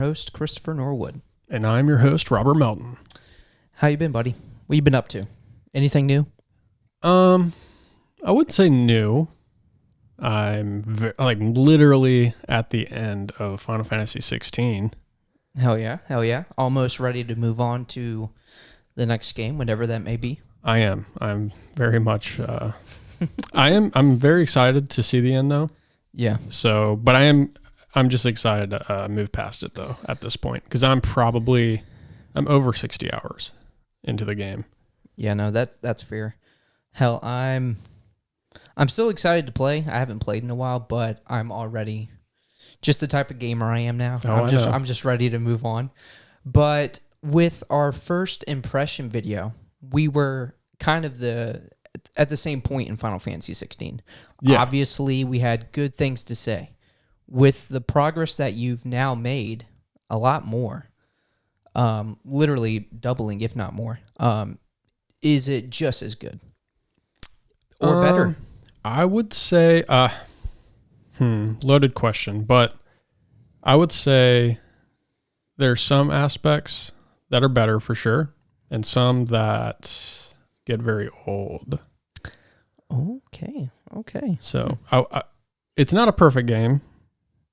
Host Christopher Norwood. And I'm your host, Robert Melton. How you been, buddy? What you been up to? Anything new? I wouldn't say new. I'm literally at the end of Final Fantasy 16. Hell yeah. Almost ready to move on to the next game, whatever that may be. I am. I'm very much. I'm very excited to see the end, though. Yeah. So, but I'm just excited to move past it though at this point because I'm over 60 hours into the game. Yeah, no, that's fair. Hell, I'm still excited to play. I haven't played in a while, but I'm already just the type of gamer I am now. Oh, I'm just ready to move on. But with our first impression video, we were kind of at the same point in Final Fantasy 16. Yeah. Obviously, we had good things to say. With the progress that you've now made, a lot more, literally doubling, if not more, is it just as good or better? I would say, loaded question, but I would say there's some aspects that are better for sure, and some that get very old. Okay. So it's not a perfect game,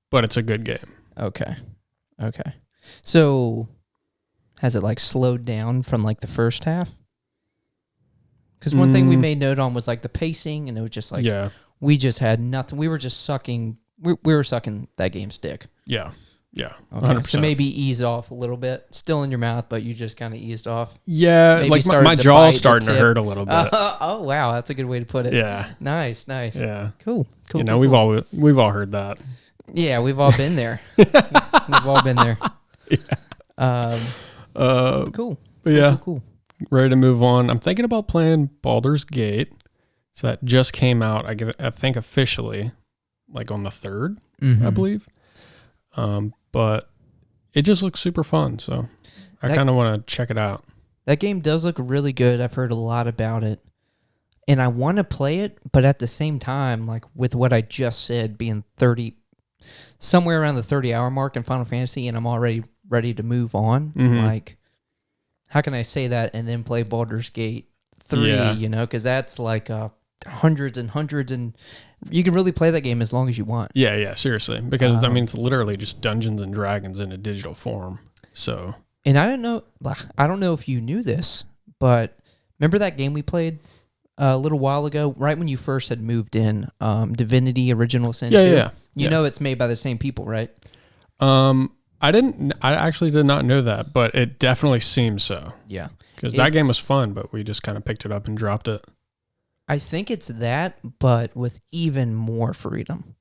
but it's a good game. Okay. So, has it slowed down from the first half? Because one thing we made note on was the pacing, and it was just we just had nothing. We were just sucking. We were sucking that game's dick. Yeah. Okay. 100%. So maybe ease off a little bit. Still in your mouth, but you just kind of eased off. Yeah, Maybe my jaw's starting to hurt a little bit. Oh wow, that's a good way to put it. Yeah. Nice. Yeah. Cool. We've all heard that. Yeah, we've all been there. We've all been there. Yeah. Cool. Cool. Ready to move on. I'm thinking about playing Baldur's Gate. So that just came out, I think officially, on the 3rd, I believe. But it just looks super fun. So I kind of want to check it out. That game does look really good. I've heard a lot about it. And I want to play it, but at the same time, with what I just said, being somewhere around the 30-hour mark in Final Fantasy, and I'm already ready to move on. How can I say that and then play Baldur's Gate 3, Yeah. Because that's hundreds and hundreds, and you can really play that game as long as you want. Yeah, seriously. Because, it's literally just Dungeons and Dragons in a digital form. So. And I don't know if you knew this, but remember that game we played a little while ago, right when you first had moved in, Divinity Original Sin 2? Yeah. You know it's made by the same people, right? I actually did not know that, but it definitely seems so. Yeah. Because that game was fun, but we just kind of picked it up and dropped it. I think it's that, but with even more freedom.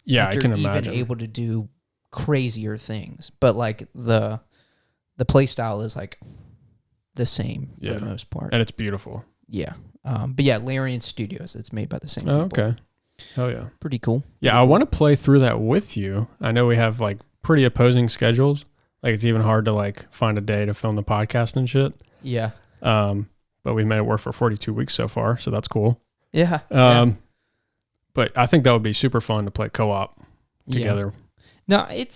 Yeah, I can imagine. You're even able to do crazier things, but the play style is the same for the most part. And it's beautiful. Yeah. But yeah, Larian Studios, it's made by the same people. Okay. Hell yeah. Pretty cool. Yeah, I want to play through that with you. I know we have pretty opposing schedules. It's even hard to find a day to film the podcast and shit. Yeah. But we made it work for 42 weeks so far, so that's cool. Yeah. But I think that would be super fun to play co-op together. No, I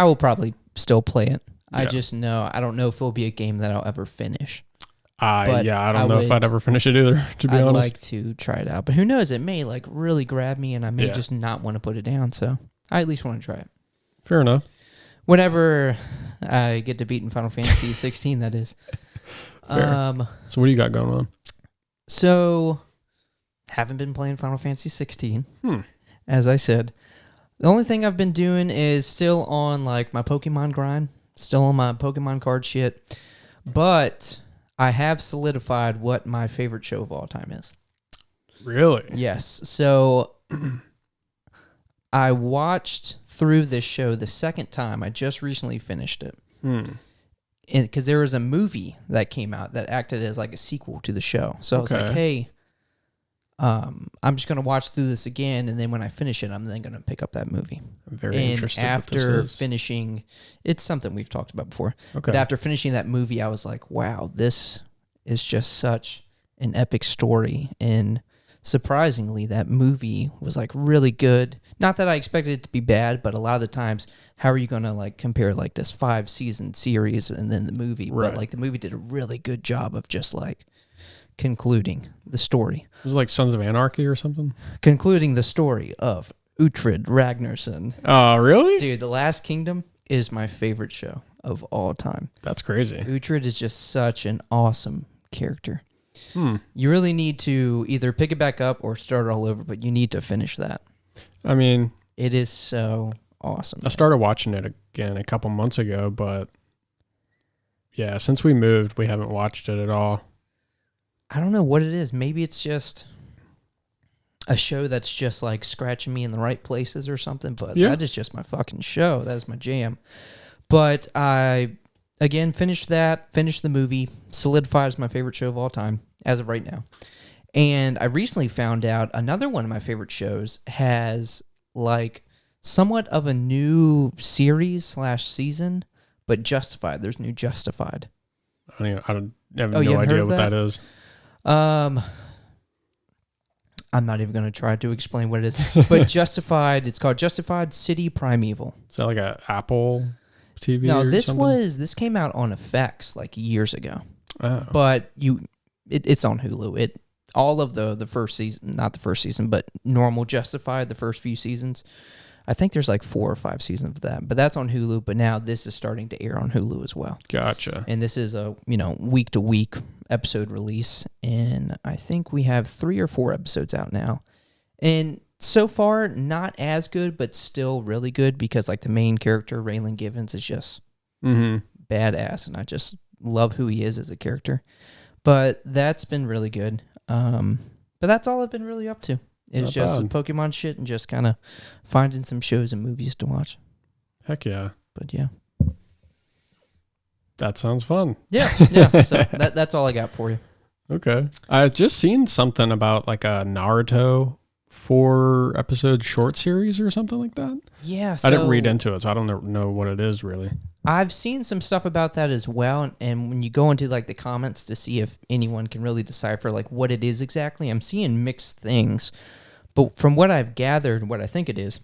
will probably still play it. I just know, I don't know if it'll be a game that I'll ever finish. I don't know if I'd ever finish it either, to be honest. I'd like to try it out, but who knows? It may really grab me, and I may just not want to put it down. So I at least want to try it. Fair enough. Whenever I get to beat in Final Fantasy 16, that is. Fair. So what do you got going on? So haven't been playing Final Fantasy 16. As I said, the only thing I've been doing is still on my Pokemon grind, still on my Pokemon card shit, but I have solidified what my favorite show of all time is. Really? Yes. So I watched through this show the second time. I just recently finished it. Because there was a movie that came out that acted as a sequel to the show. So I was like, hey, I'm just going to watch through this again, and then when I finish it, I'm then going to pick up that movie. I'm very interested. After finishing, it's something we've talked about before. Okay. But after finishing that movie, I was like, wow, this is just such an epic story, and surprisingly, that movie was like really good. Not that I expected it to be bad, but a lot of the times, how are you going to like compare like this 5-season series and then the movie? Right. But like the movie did a really good job of just like concluding the story. It was like Sons of Anarchy or something. Concluding the story of Uhtred Ragnarsson. Oh, really? Dude, The Last Kingdom is my favorite show of all time. That's crazy. Uhtred is just such an awesome character. Hmm. You really need to either pick it back up or start all over, but you need to finish that. I mean, It is so awesome. I started watching it again a couple months ago, but yeah, since we moved, we haven't watched it at all. I don't know what it is. Maybe it's just a show that's just like scratching me in the right places or something, but that is just my fucking show. That is my jam. But I, again, finished the movie, solidified as my favorite show of all time, as of right now. And I recently found out another one of my favorite shows has like somewhat of a new series / season, but Justified. There's new Justified. I have no idea what that is. I'm not even going to try to explain what it is, but Justified, it's called Justified City Primeval. Is that like a Apple TV No, or this something? this came out on FX like years ago. Oh. But it's on Hulu. All of the first season, not the first season, but normal Justified, the first few seasons. I think there's like 4 or 5 seasons of that, but that's on Hulu. But now this is starting to air on Hulu as well. Gotcha. And this is a week to week episode release, and I think we have 3 or 4 episodes out now. And so far, not as good, but still really good because like the main character, Raylan Givens, is just badass, and I just love who he is as a character. But that's been really good. But that's all I've been really up to. It's Not just bad. Pokemon shit and just kind of finding some shows and movies to watch. Heck yeah. But yeah. That sounds fun. Yeah. So that's all I got for you. Okay. I just seen something about like a Naruto 4-episode short series or something like that. Yeah. I didn't read into it, so I don't know what it is really. I've seen some stuff about that as well, and when you go into like the comments to see if anyone can really decipher like what it is exactly, I'm seeing mixed things. But from what I've gathered, what I think it is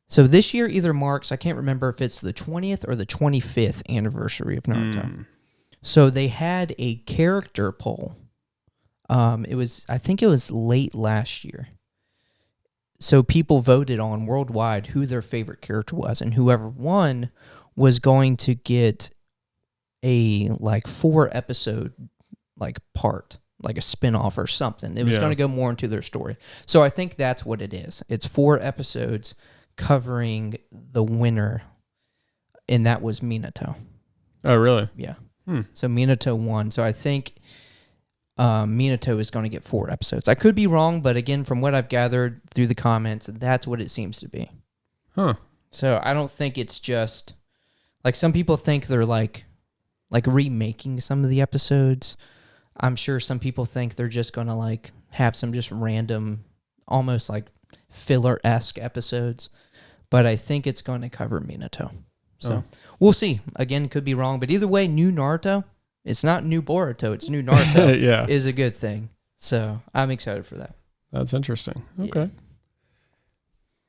so this year either marks, I can't remember if it's the 20th or the 25th anniversary of Naruto. So they had a character poll. I think it was late last year. So people voted on worldwide who their favorite character was, and whoever won was going to get a like 4-episode like part, like a spinoff or something. It was going to go more into their story. So I think that's what it is. It's 4 episodes covering the winner, and that was Minato. Oh, really? Yeah. So Minato won. So I think Minato is going to get 4 episodes. I could be wrong, but again, from what I've gathered through the comments, that's what it seems to be. Huh. So I don't think it's just like some people think they're like remaking some of the episodes. I'm sure some people think they're just going to like have some just random, almost like filler-esque episodes. But I think it's going to cover Minato. So we'll see. Again, could be wrong. But either way, new Naruto. It's not new Boruto. It's new Naruto. Is a good thing. So I'm excited for that. That's interesting. Okay. Yeah.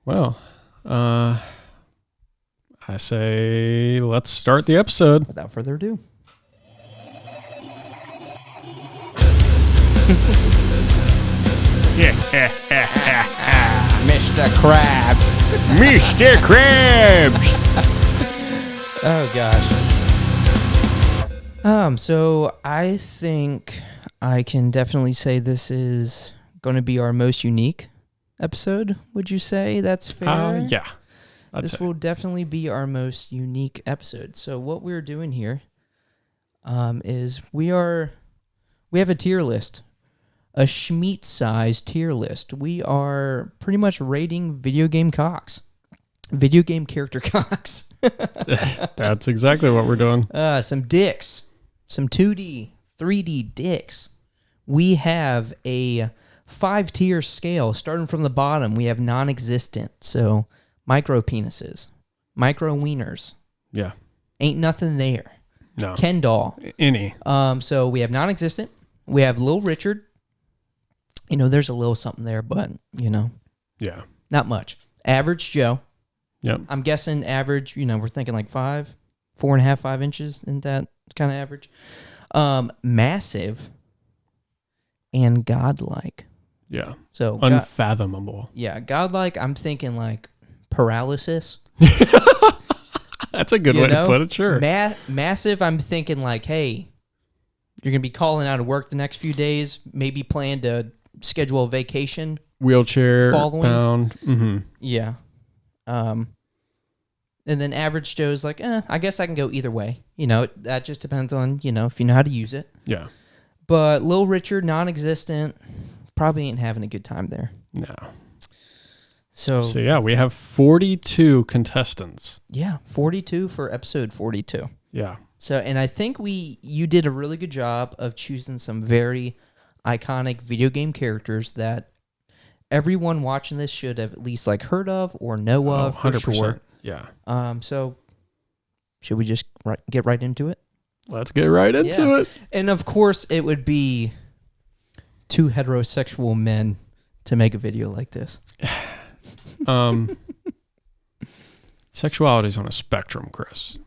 Well, I say let's start the episode. Without further ado. Mr. Krabs. Mr. Krabs! Oh, gosh. So I think I can definitely say this is going to be our most unique episode. Would you say that's fair? Yeah. This will definitely be our most unique episode. So what we're doing here is we have a tier list, a Schmeat-sized tier list. We are pretty much rating video game character cocks. That's exactly what we're doing. Some dicks, some 2D, 3D dicks. We have a 5-tier scale starting from the bottom. We have non-existent, so micro penises, micro wieners. Yeah. Ain't nothing there. No. Ken doll. Any. So we have non-existent. We have Little Richard. there's a little something there, but, Yeah. not much. Average Joe. Yep. I'm guessing average, we're thinking like 4.5, 5 inches. Isn't that kind of average? Massive and godlike. Yeah. So unfathomable. Godlike, I'm thinking like paralysis. That's a good way to put it, sure. Massive, I'm thinking like, hey, you're going to be calling out of work the next few days, maybe plan to schedule a vacation. Wheelchair following. bound. Mm-hmm. Yeah. And then average Joe's like, I guess I can go either way. That just depends on, if you know how to use it. Yeah. But Lil Richard, non-existent, probably ain't having a good time there. No. So yeah, we have 42 contestants. Yeah, 42 for episode 42. Yeah. So, and I think you did a really good job of choosing some very iconic video game characters that everyone watching this should have at least like heard of or know of. 100%. For sure. Yeah. So should we just get right into it? Let's get right into it. And of course, it would be two heterosexual men to make a video like this. Sexuality is on a spectrum, Chris.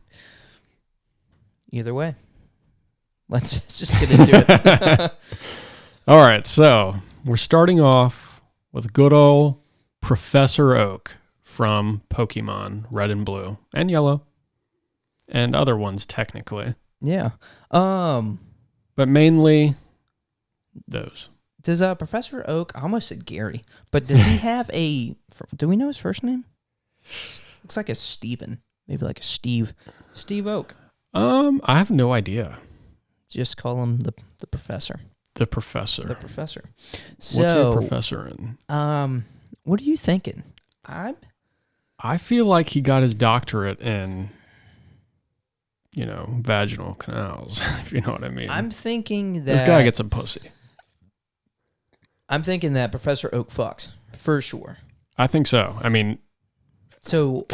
Either way, let's just get into it. All right, so we're starting off with good old Professor Oak from Pokemon Red and Blue and Yellow, and other ones technically. Yeah. But mainly those. Does Professor Oak, I almost said Gary, but does he have do we know his first name? Looks like a Steven. Maybe like a Steve. Steve Oak. I have no idea. Just call him the professor. The professor. The professor. So, what's he a professor in? What are you thinking? I feel like he got his doctorate in, vaginal canals, if you know what I mean. I'm thinking that this guy gets some pussy. I'm thinking that Professor Oak fucks, for sure. I think so. I mean, so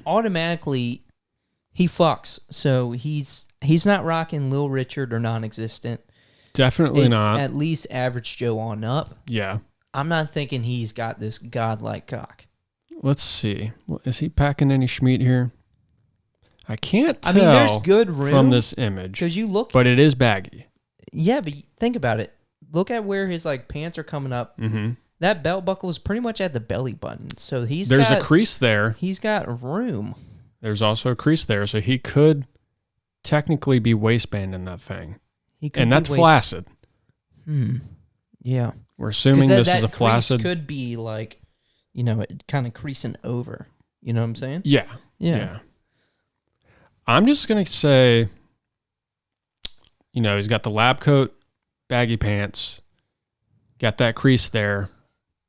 automatically he fucks. So he's not rocking Lil Richard or non-existent. Definitely not. At least average Joe on up. Yeah. I'm not thinking he's got this godlike cock. Let's see. Is he packing any schmeat here? I can't tell. There's good room from this image. Because you look, but it is baggy. Yeah, but think about it. Look at where his pants are coming up. Mm-hmm. That belt buckle is pretty much at the belly button. So there's a crease there. He's got room. There's also a crease there, so he could technically be waistbanding that thing. And that's flaccid. Yeah. We're assuming this is a flaccid. Could be it kind of creasing over. You know what I'm saying? Yeah. I'm just going to say, he's got the lab coat, baggy pants, got that crease there.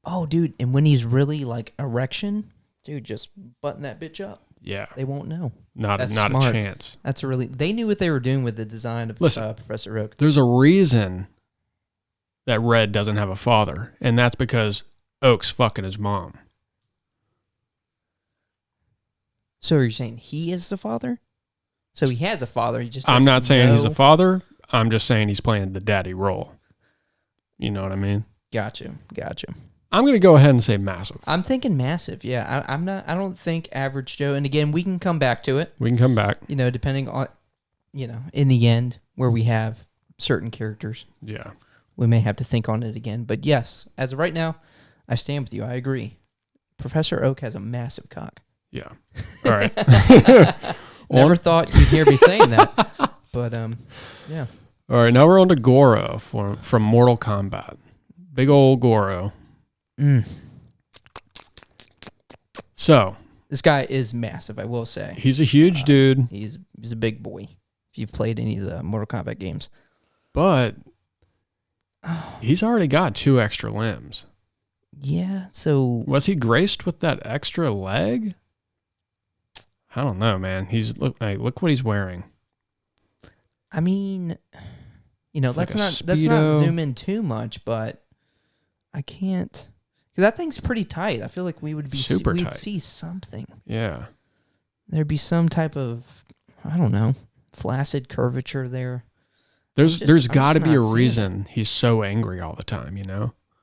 Oh, dude. And when he's really erection, dude, just button that bitch up. Yeah. They won't know. Not a chance. They knew what they were doing with the design of Professor Oak. There's a reason that Red doesn't have a father, and that's because Oak's fucking his mom. So are you saying he is the father? So he has a father. He just I'm not saying he's the father. I'm just saying he's playing the daddy role. You know what I mean? Gotcha. I'm going to go ahead and say massive. I'm thinking massive. Yeah, I don't think average Joe. And again, we can come back to it. We can come back. Depending on, in the end where we have certain characters. Yeah. We may have to think on it again. But yes, as of right now, I stand with you. I agree. Professor Oak has a massive cock. Yeah. All right. Never thought you'd hear me saying that. But, yeah. All right, now we're on to Goro from Mortal Kombat. Big old Goro. So. This guy is massive, I will say. He's a huge dude. He's a big boy, if you've played any of the Mortal Kombat games. But he's already got 2 extra limbs. Yeah, so... Was he graced with that extra leg? I don't know, man. Look what he's wearing. I mean, let's not zoom in too much, but I can't. 'Cause that thing's pretty tight. I feel like we'd see something. Yeah. There'd be some type of, I don't know, flaccid curvature there. There's got to be a reason he's so angry all the time,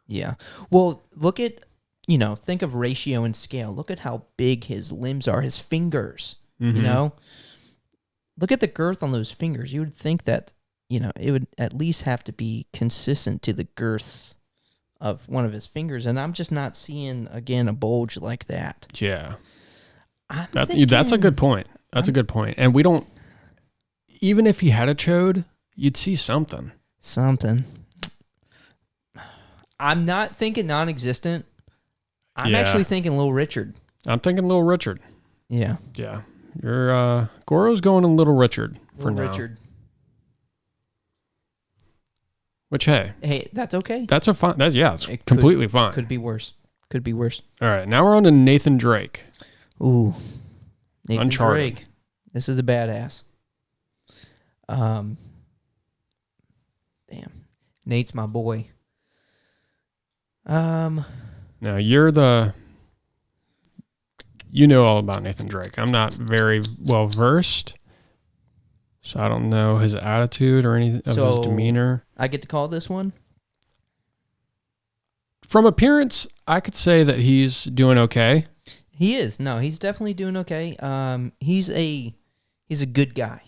Yeah. Well, look at, think of ratio and scale. Look at how big his limbs are, his fingers, Look at the girth on those fingers. You would think that, it would at least have to be consistent to the girth of one of his fingers. And I'm just not seeing, again, a bulge like that. Yeah. That's a good point. That's a good point. And we don't, even if he had a chode, you'd see something. I'm not thinking non-existent. I'm actually thinking Little Richard. I'm thinking Little Richard. Yeah. Yeah. Your Goro's going in Little Richard for now. Richard. Which, hey, that's okay. That's a fine. It's completely fine. Could be worse. All right, now we're on to Nathan Drake. Ooh, Nathan Uncharted. Drake. This is a badass. Damn, Nate's my boy. Now you know all about Nathan Drake. I'm not very well versed, so I don't know his attitude or anything of his demeanor. I get to call this one? From appearance, I could say that he's doing okay. He is. No, he's definitely doing okay. He's a good guy.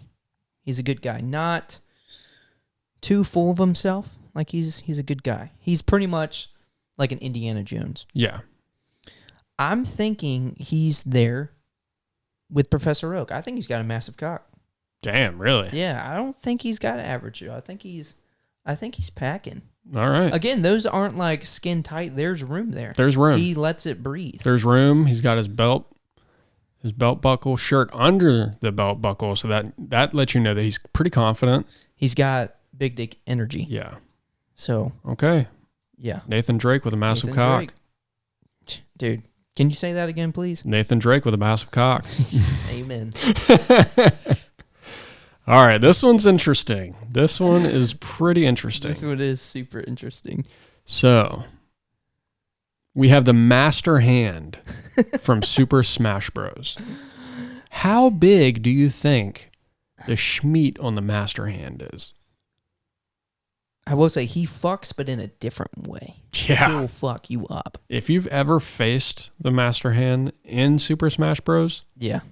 He's a good guy. Not too full of himself. Like he's a good guy. He's pretty much like an Indiana Jones. Yeah. I'm thinking he's there with Professor Oak. I think he's got a massive cock. Damn, really? Yeah, I don't think he's got an average. I think he's packing. All right. Again, those aren't like skin tight. There's room there. There's room. He lets it breathe. There's room. He's got his belt buckle, shirt under the belt buckle, so that lets you know that he's pretty confident. He's got big dick energy. Yeah. So. Okay. Yeah. Nathan Drake with a massive cock. Drake. Dude, can you say that again, please? Nathan Drake with a massive cock. Amen. All right, this one's interesting. This one is pretty interesting. This one is super interesting. So, we have the Master Hand from Super Smash Bros. How big do you think the schmeat on the Master Hand is? I will say he fucks, but in a different way. Yeah. He'll fuck you up. If you've ever faced the Master Hand in Super Smash Bros. Yeah.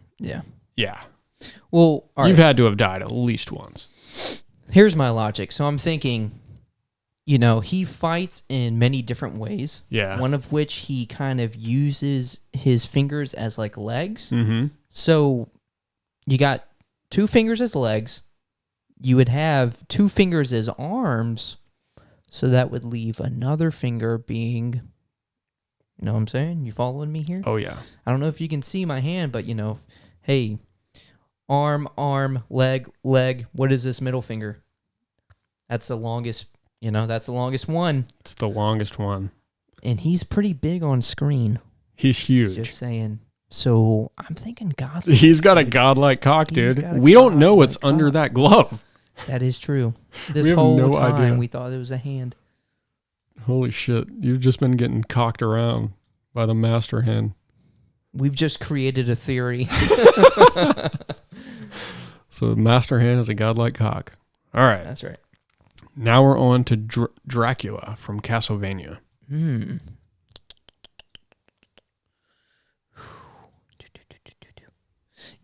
Well, you've had to have died at least once. Here's my logic. So I'm thinking, he fights in many different ways. Yeah. One of which he kind of uses his fingers as like legs. Mm-hmm. So you got 2 fingers as legs. You would have 2 fingers as arms. So that would leave another finger being, you know what I'm saying? You following me here? Oh, yeah. I don't know if you can see my hand, but hey, arm, leg. What is this middle finger? That's the longest, that's the longest one. It's the longest one. And he's pretty big on screen. He's huge. Just saying. So I'm thinking God. He's got a godlike cock, dude. We don't know what's under that glove. That is true. This whole time idea. We thought it was a hand. Holy shit. You've just been getting cocked around by the Master Hand. We've just created a theory. So Master Hand is a godlike cock. All right. That's right. Now we're on to Dracula from Castlevania. You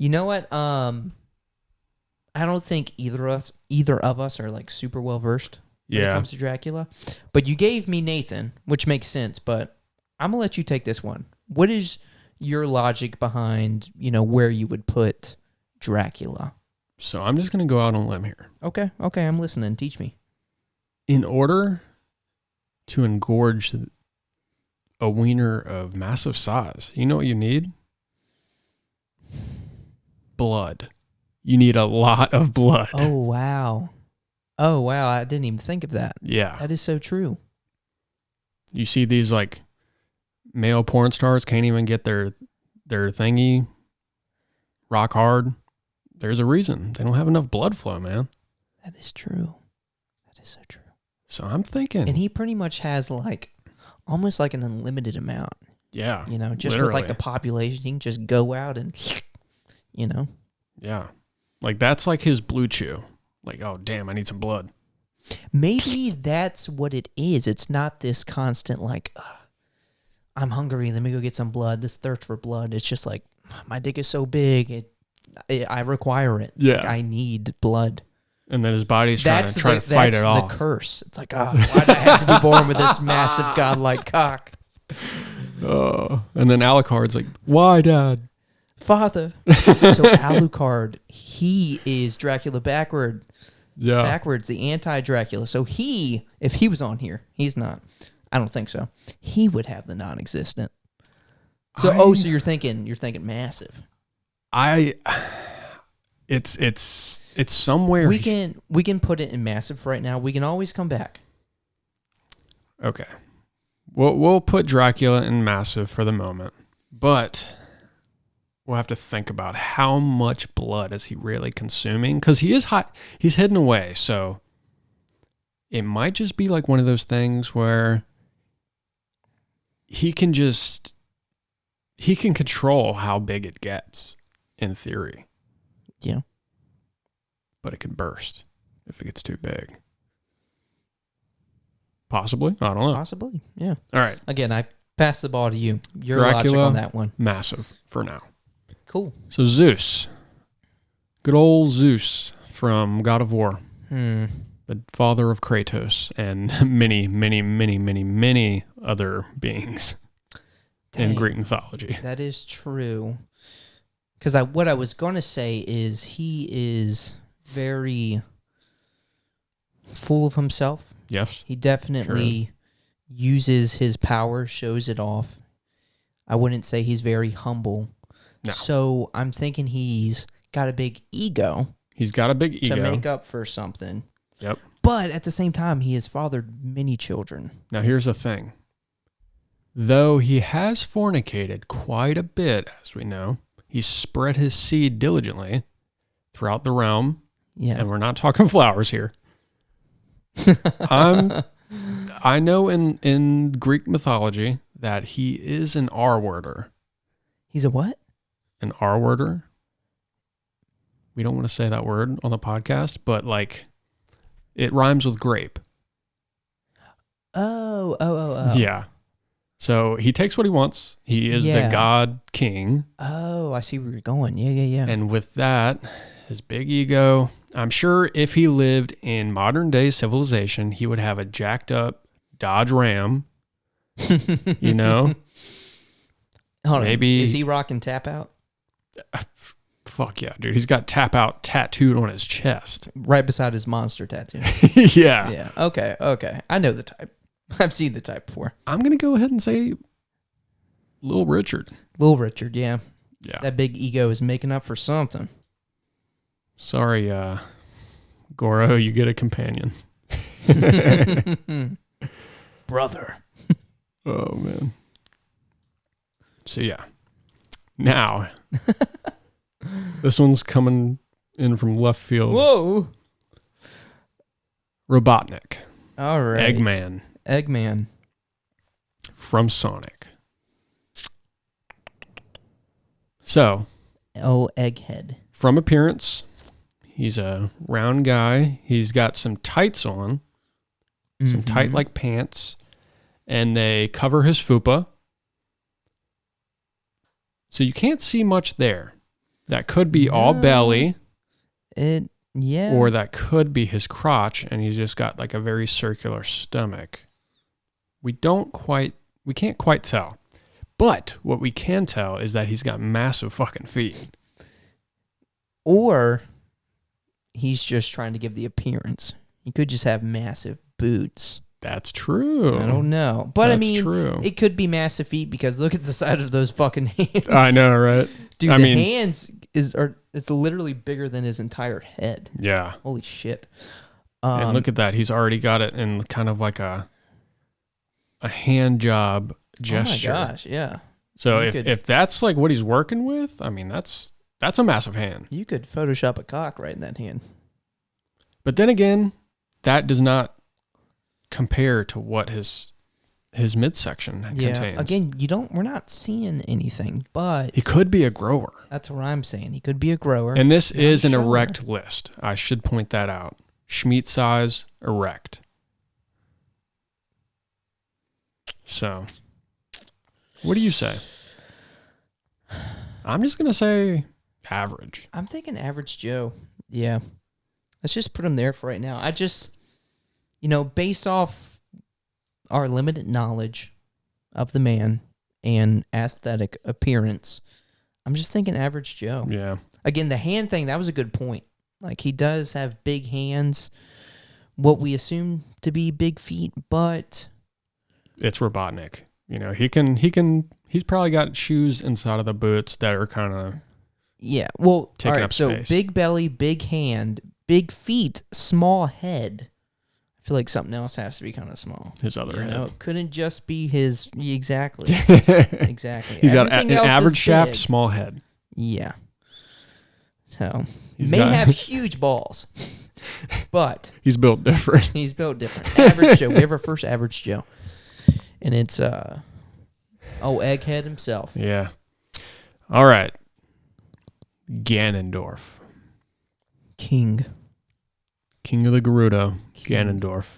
know what? I don't think either of us are like super well versed when it comes to Dracula. But you gave me Nathan, which makes sense. But I'm gonna let you take this one. What is your logic behind where you would put Dracula? So I'm just gonna go out on a limb here. Okay, I'm listening. Teach me. In order to engorge a wiener of massive size, you know what you need? Blood. You need a lot of blood. Oh, wow. I didn't even think of that. Yeah. That is so true. You see these like male porn stars can't even get their thingy rock hard. There's a reason. They don't have enough blood flow, man. That is true. That is so true. So I'm thinking. And he pretty much has like almost like an unlimited amount. Yeah. Just literally. With like the population, he can just go out and, Yeah. Like that's like his blue chew. Like, oh, damn, I need some blood. Maybe that's what it is. It's not this constant, like, I'm hungry, let me go get some blood, this thirst for blood. It's just like, my dick is so big, I require it. Yeah. Like, I need blood. And then his body's trying to fight it off. That's the curse. It's like, why'd I have to be born with this massive godlike cock? And then Alucard's like, why, Dad? Father. So Alucard, he is Dracula backwards, the anti-Dracula. So if he was on here, he's not. I don't think so. He would have the non-existent. So so you're thinking massive. It's somewhere. We can put it in massive for right now. We can always come back. Okay. We'll put Dracula in massive for the moment, but we'll have to think about how much blood is he really consuming, because he is hot. He's hidden away, so it might just be like one of those things where he can control how big it gets in theory. Yeah. But it could burst if it gets too big. Possibly. I don't know. Possibly. Yeah. All right. Again, I pass the ball to you. Your Dracula, logic on that one. Massive for now. Cool. So Zeus. Good old Zeus from God of War. The father of Kratos and many, many, many, many, many other beings in Greek mythology. That is true. Because what I was going to say is he is very full of himself. Yes. He definitely uses his power, shows it off. I wouldn't say he's very humble. No. So I'm thinking he's got a big ego. He's got a big ego. To make up for something. Yep. But at the same time, he has fathered many children. Now, here's the thing. Though he has fornicated quite a bit, as we know, he spread his seed diligently throughout the realm. Yeah. And we're not talking flowers here. I know in Greek mythology that he is an R-worder. He's a what? An R-worder. We don't want to say that word on the podcast, but like it rhymes with grape. Oh. Yeah. So he takes what he wants. He is the god king. Oh, I see where you're going. Yeah. And with that, his big ego, I'm sure if he lived in modern day civilization, he would have a jacked up Dodge Ram. You know? Hold Maybe. On. Is he rocking tap out? Fuck yeah, dude. He's got tap out tattooed on his chest. Right beside his monster tattoo. Yeah. Yeah. Okay. I know the type. I've seen the type before. I'm going to go ahead and say Little Richard. Little Richard, yeah. Yeah. That big ego is making up for something. Sorry, Goro, you get a companion. Brother. Oh, man. So, yeah. Now, this one's coming in from left field. Whoa. Robotnik. All right. Eggman. From Sonic. So. Oh, Egghead. From appearance, he's a round guy. He's got some tights on. Some tight like pants. And they cover his fupa. So you can't see much there. That could be all belly. Yeah. Or that could be his crotch, and he's just got like a very circular stomach. We can't quite tell. But what we can tell is that he's got massive fucking feet. Or he's just trying to give the appearance. He could just have massive boots. That's true. I don't know. But That's I mean, true. It could be massive feet because look at the side of those fucking hands. I know, right? Dude, hands it's literally bigger than his entire head. Yeah. Holy shit. And look at that. He's already got it in kind of like a hand job gesture. Oh my gosh, yeah. So if that's like what he's working with, I mean, that's a massive hand. You could Photoshop a cock right in that hand. But then again, that does not compare to what his midsection contains. Again, we're not seeing anything, but he could be a grower. That's what I'm saying. He could be a grower. And this is an erect list. I should point that out. Schmeat size, erect. So, what do you say? I'm just going to say average. I'm thinking average Joe. Yeah. Let's just put him there for right now. I just, based off our limited knowledge of the man and aesthetic appearance, I'm just thinking average Joe. Yeah. Again, the hand thing, that was a good point. Like, he does have big hands, what we assume to be big feet, but it's Robotnik. He's probably got shoes inside of the boots that are kind of taking up space. So big belly, big hand, big feet, small head. I feel like something else has to be kind of small. His other head. It couldn't just be his, exactly. Exactly. He's got an average shaft, small head. Yeah. So, have huge balls, but he's built different. He's built different. Average Joe. We have our first average Joe. And it's, Egghead himself. Yeah. All right. Ganondorf. King of the Gerudo. Ganondorf.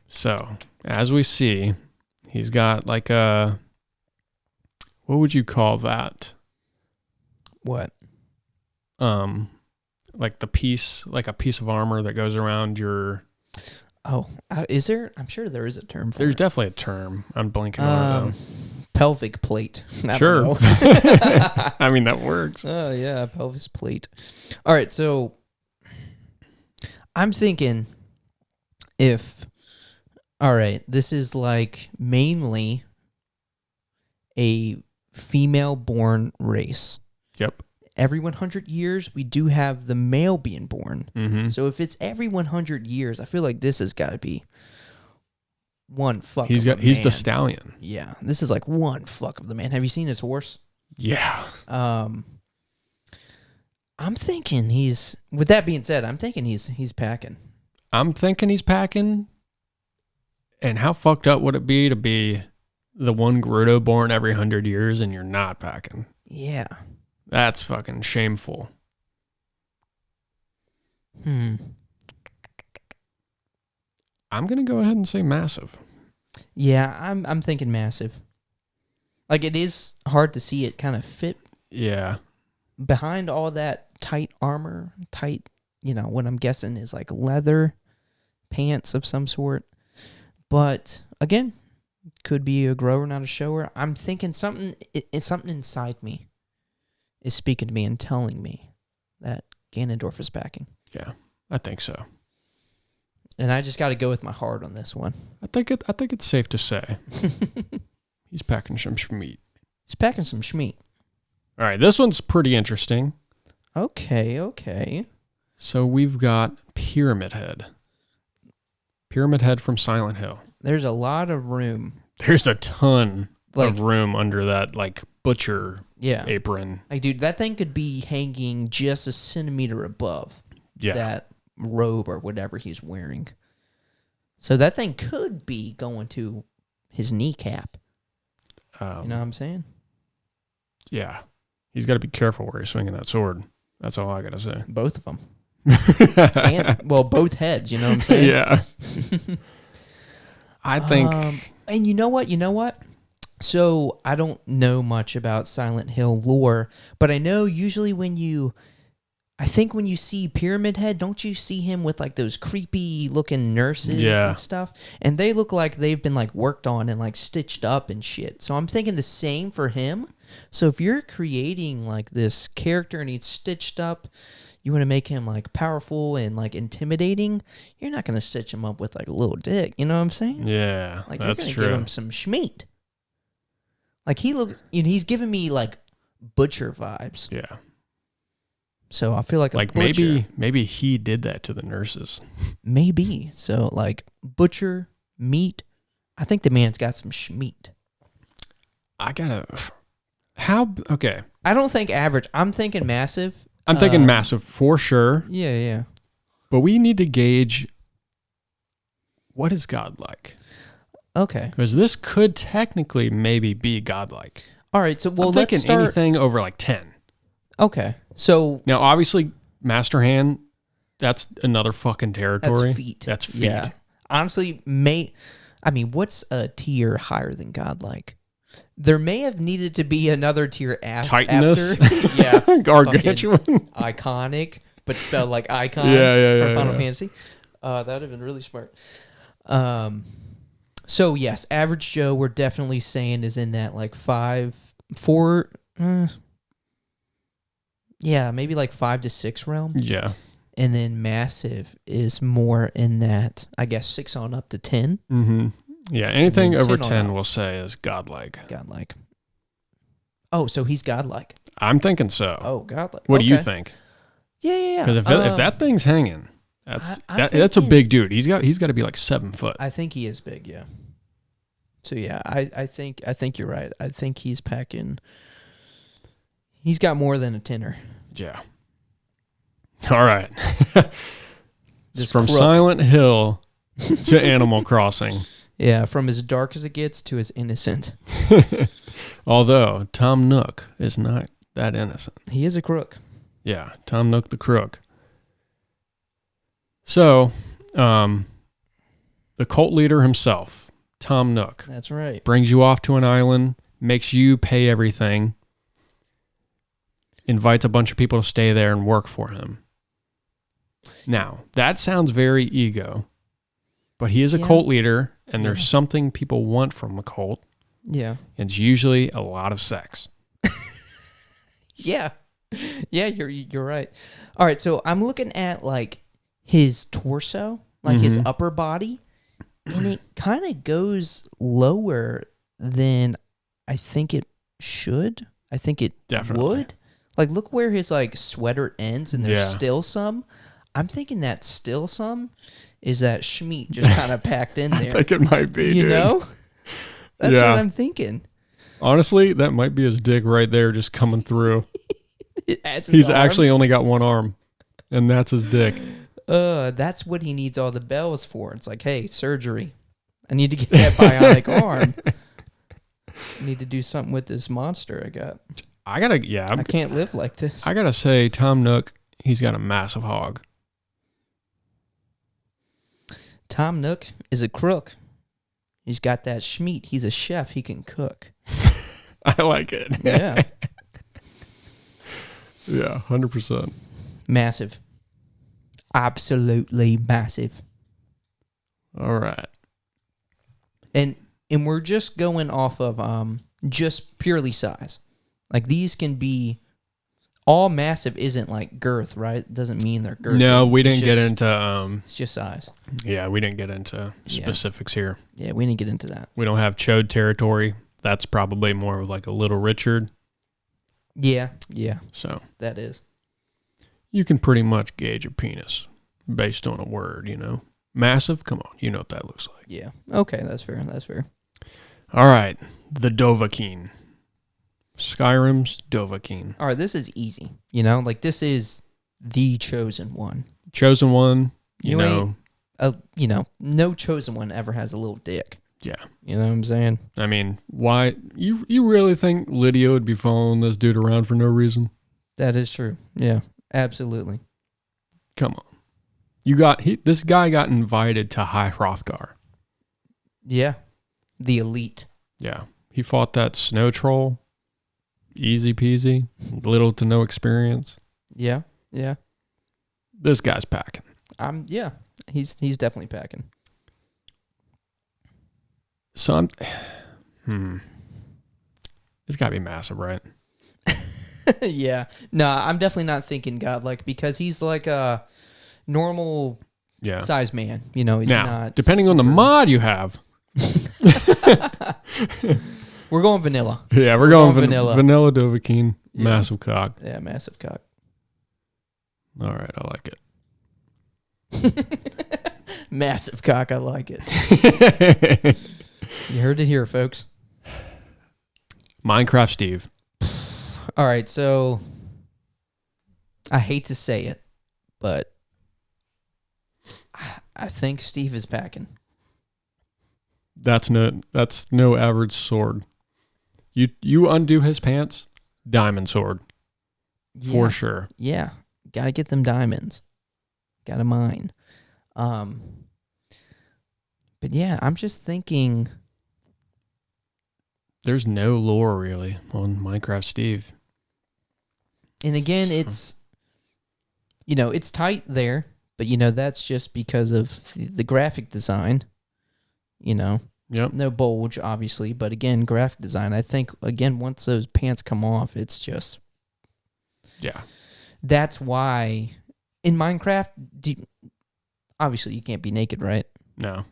So, as we see, he's got like a, what would you call that? What? Like a piece of armor that goes around your. Oh, is there? I'm sure there is a term for it. There's definitely a term. I'm blanking on it though. Pelvic plate. Sure. I mean, that works. Oh, yeah, pelvis plate. All right, so I'm thinking this is like mainly a female-born race. Yep. Every 100 years, we do have the male being born. Mm-hmm. So if it's every 100 years, I feel like this has got to be one fuck He's the stallion. Yeah, this is like one fuck of the man. Have you seen his horse? Yeah. I'm thinking he's. With that being said, I'm thinking he's packing. I'm thinking he's packing. And how fucked up would it be to be the one Gerudo born every 100 years and you're not packing? Yeah. That's fucking shameful. I'm gonna go ahead and say massive. Yeah, I'm thinking massive. Like, it is hard to see it kind of fit. Yeah. Behind all that tight armor, what I'm guessing is like leather pants of some sort. But again, could be a grower, not a shower. I'm thinking something inside me is speaking to me and telling me that Ganondorf is packing. Yeah, I think so. And I just got to go with my heart on this one. I think it's safe to say he's packing some schmeat. He's packing some schmeat. All right, this one's pretty interesting. Okay. So we've got Pyramid Head. Pyramid Head from Silent Hill. There's a lot of room. There's a ton of room under that, like, butcher apron. Like, dude, that thing could be hanging just a centimeter above that robe or whatever he's wearing. So that thing could be going to his kneecap. You know what I'm saying? Yeah. He's got to be careful where he's swinging that sword. That's all I got to say. Both of them. Both heads, you know what I'm saying? Yeah. I think... and you know what? So I don't know much about Silent Hill lore, but I know usually when you see Pyramid Head, don't you see him with like those creepy looking nurses and stuff? And they look like they've been like worked on and like stitched up and shit. So I'm thinking the same for him. So if you're creating like this character and he's stitched up, you want to make him like powerful and like intimidating, you're not going to stitch him up with like a little dick. You know what I'm saying? Yeah, like that's you're true. Give him some schmeat. Like he looks, he's giving me like butcher vibes. Yeah. So I feel like maybe he did that to the nurses. Maybe. So like butcher, meat. I think the man's got some schmeat. Okay. I don't think average. I'm thinking massive. I'm thinking massive for sure. Yeah. But we need to gauge what is godlike. Okay. Because this could technically maybe be godlike. All right. So I'm thinking anything over like 10. Okay. So now, obviously, Master Hand That's another fucking territory. That's feet. That's feet. Yeah. Honestly, what's a tier higher than godlike? There may have needed to be another tier Titanus? after. Yeah. Gargantuan. Iconic, but spelled like icon Yeah, from Final Fantasy. That would have been really smart. So, yes, average Joe, we're definitely saying is in that like 4... yeah, maybe like 5 to 6 realm. Yeah. And then massive is more in that, I guess, 6 on up to 10. Mm-hmm. Yeah, anything over 10 10 we'll say is godlike. Godlike. Oh, so he's godlike. I'm thinking so. Oh, godlike. What do you think? Yeah. Because if that thing's hanging, that's a big dude. He's got to be like 7 foot. I think he is big, yeah. So yeah, I think you're right. I think he's packing. He's got more than a tenner. Yeah. All right. From Crook. Silent Hill to Animal Crossing. Yeah, from as dark as it gets to as innocent. Although Tom Nook is not that innocent. He is a crook. Yeah, Tom Nook the crook. So, the cult leader himself, Tom Nook. That's right. Brings you off to an island, makes you pay everything, invites a bunch of people to stay there and work for him. Now, that sounds very ego, but he is a cult leader, and there's something people want from a cult. Yeah. And it's usually a lot of sex. Yeah. Yeah, you're right. All right, so I'm looking at like his torso, like his upper body, and it kind of goes lower than I think it should. I think it would. Like, look where his like sweater ends, and there's still some. I'm thinking that still some is that Schmeat just kind of packed in there. I think it might be, you know? That's what I'm thinking. Honestly, that might be his dick right there just coming through. He's actually only got one arm, and that's his dick. That's what he needs all the bells for. It's like, hey, surgery. I need to get that bionic arm. I need to do something with this monster I got. I can't live like this. I gotta say, Tom Nook, he's got a massive hog. Tom Nook is a crook. He's got that Schmeat. He's a chef. He can cook. I like it. Yeah. Yeah, 100%. Massive. Absolutely massive. All right. And we're just going off of just purely size. Like, these can be all massive isn't like girth, right? It doesn't mean they're girthy. No, we didn't get into it's just size. Yeah, we didn't get into specifics here. Yeah, we didn't get into that. We don't have chode territory. That's probably more of like a Little Richard. Yeah. So that is. You can pretty much gauge a penis based on a word, you know. Massive, come on, you know what that looks like. Yeah. Okay, that's fair. All right, the Dovahkiin. Skyrim's Dovahkiin. All right, this is easy. You know, like this is the chosen one. Chosen one, you know. No chosen one ever has a little dick. Yeah. You know what I'm saying? I mean, why? You really think Lydia would be following this dude around for no reason? That is true. Yeah, absolutely. Come on. This guy got invited to High Hrothgar. Yeah. The elite. Yeah. He fought that snow troll. Easy peasy. Little to no experience. Yeah. This guy's packing. Yeah. He's definitely packing. So it's gotta be massive, right? Yeah. No, I'm definitely not thinking godlike because he's like a normal size man. You know, he's not depending on the mod you have. We're going vanilla. Yeah, we're going vanilla. Vanilla Dovahkiin. Yeah. Massive cock. Yeah, massive cock. All right, I like it. Massive cock, I like it. You heard it here, folks. Minecraft Steve. All right, so I hate to say it, but I think Steve is packing. That's no average sword. You undo his pants, diamond sword. For sure. Yeah. Gotta get them diamonds. Got a mine. But yeah, I'm just thinking. There's no lore really on Minecraft Steve. And again, it's tight there, but that's just because of the graphic design. Yep. No bulge, obviously, but again, graphic design. I think again, once those pants come off, it's just. Yeah. That's why in Minecraft, obviously you can't be naked, right? No.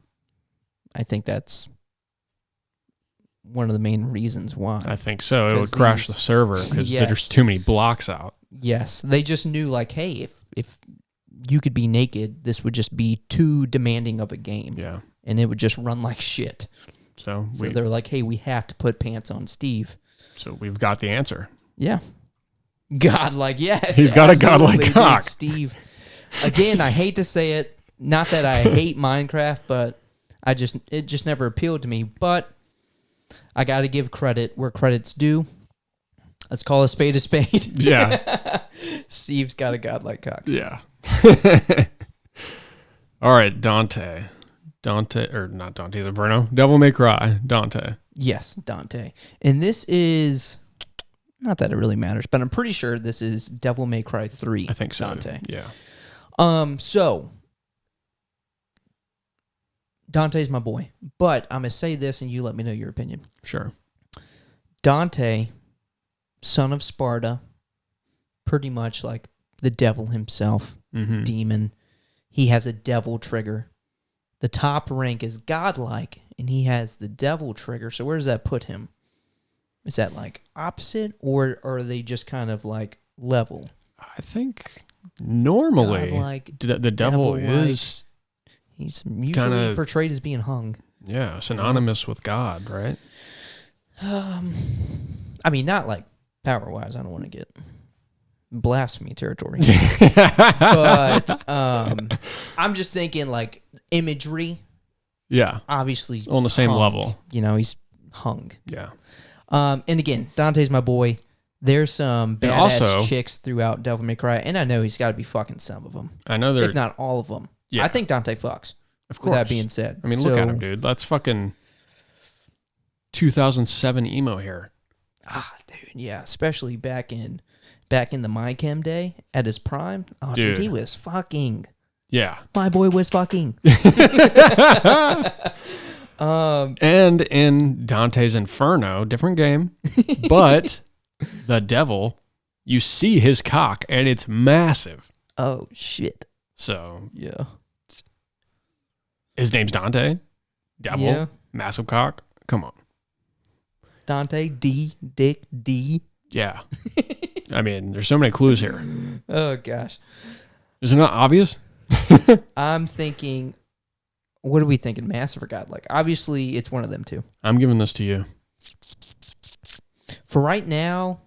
I think that's one of the main reasons why. I think so. It would crash the server because there's too many blocks out. Yes. They just knew, like, hey, if you could be naked, this would just be too demanding of a game. Yeah. And it would just run like shit. So they're like, hey, we have to put pants on Steve. So we've got the answer. Yeah. Godlike, yes. He's got a godlike cock. Steve. Again, I hate to say it. Not that I hate Minecraft, but it just never appealed to me. But I got to give credit where credit's due. Let's call a spade a spade. Yeah. Steve's got a godlike cock. Yeah. All right, Dante, or not Dante, is it Verno? Devil May Cry, Dante. Yes, Dante. And this is, not that it really matters, but I'm pretty sure this is Devil May Cry 3. I think so. Dante. Yeah. So, Dante's my boy. But I'm going to say this and you let me know your opinion. Sure. Dante, son of Sparta, pretty much like the devil himself, demon. He has a devil trigger. The top rank is godlike, and he has the devil trigger. So where does that put him? Is that like opposite, or are they just kind of like level? I think normally godlike, the devil is... He's usually portrayed as being hung. Yeah, synonymous with God, right? I mean, not like power-wise. I don't want to get blasphemy territory. But I'm just thinking like imagery. Yeah. Obviously on the same hung. level. He's hung. Yeah. And again, Dante's my boy. There's some badass chicks throughout Devil May Cry, and I know he's got to be fucking some of them. I know there's... if not all of them. Yeah. I think Dante fucks. Of course. With that being said. I mean, look at him, dude. That's fucking 2007 emo hair. Ah, dude, yeah. Especially back in the MyChem day at his prime. Oh, dude, he was fucking. Yeah. My boy was fucking. And in Dante's Inferno, different game, but the devil, you see his cock, and it's massive. Oh, shit. So, yeah. His name's Dante. Devil. Yeah. Massive cock. Come on. Dante, Dick D. Yeah. I mean, there's so many clues here. Oh, gosh. Is it not obvious? I'm thinking, what are we thinking? Massive or godlike? Obviously, it's one of them two. I'm giving this to you. For right now,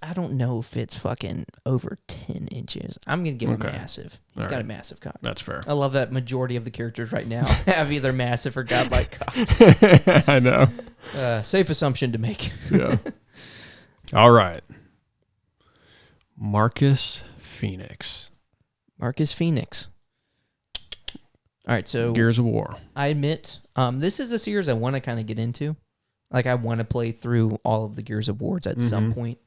I don't know if it's fucking over 10 inches. I'm going to give him massive. He's got a massive cock. That's fair. I love that majority of the characters right now have either massive or godlike cocks. I know. Safe assumption to make. Yeah. All right. Marcus Phoenix. All right, so Gears of War. I admit, this is a series I want to kind of get into. Like, I want to play through all of the Gears of Wars at some point.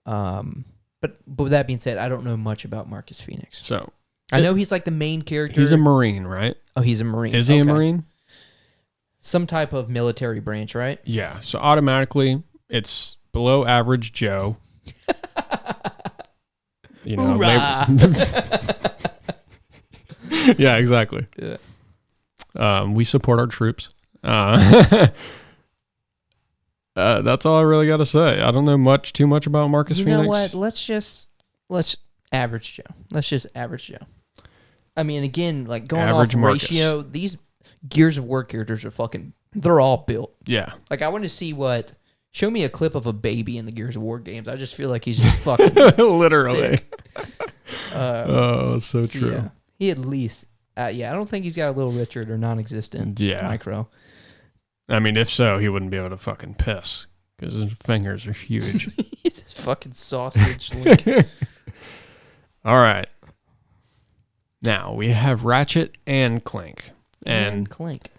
But with that being said, I don't know much about Marcus Phoenix. So I know he's like the main character. He's a Marine, right? Oh, he's a Marine. Is he a Marine? Some type of military branch, right? Yeah. So automatically, it's below average Joe. Hoorah! Yeah, exactly. Yeah. We support our troops. That's all I really got to say. I don't know too much about Marcus Phoenix. You know what? Let's average Joe. Let's just average Joe. I mean, again, like going average off Marcus. Ratio, these Gears of War characters are they're all built. Yeah. Like, I want to see show me a clip of a baby in the Gears of War games. I just feel like he's just fucking literally. So true. Yeah. He at least, I don't think he's got a Little Richard or non-existent micro. I mean, if so, he wouldn't be able to fucking piss because his fingers are huge. He's a fucking sausage. Like. All right. Now we have Ratchet and Clank. And Clank.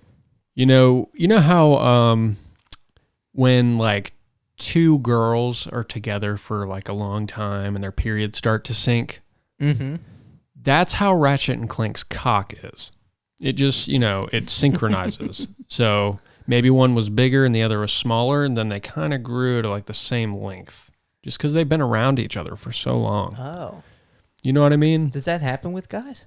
You know how when like two girls are together for like a long time and their periods start to sync? Mm-hmm. That's how Ratchet and Clank's cock is. It just, it synchronizes. So maybe one was bigger and the other was smaller, and then they kind of grew to like the same length just because they've been around each other for so long. Oh. You know what I mean? Does that happen with guys?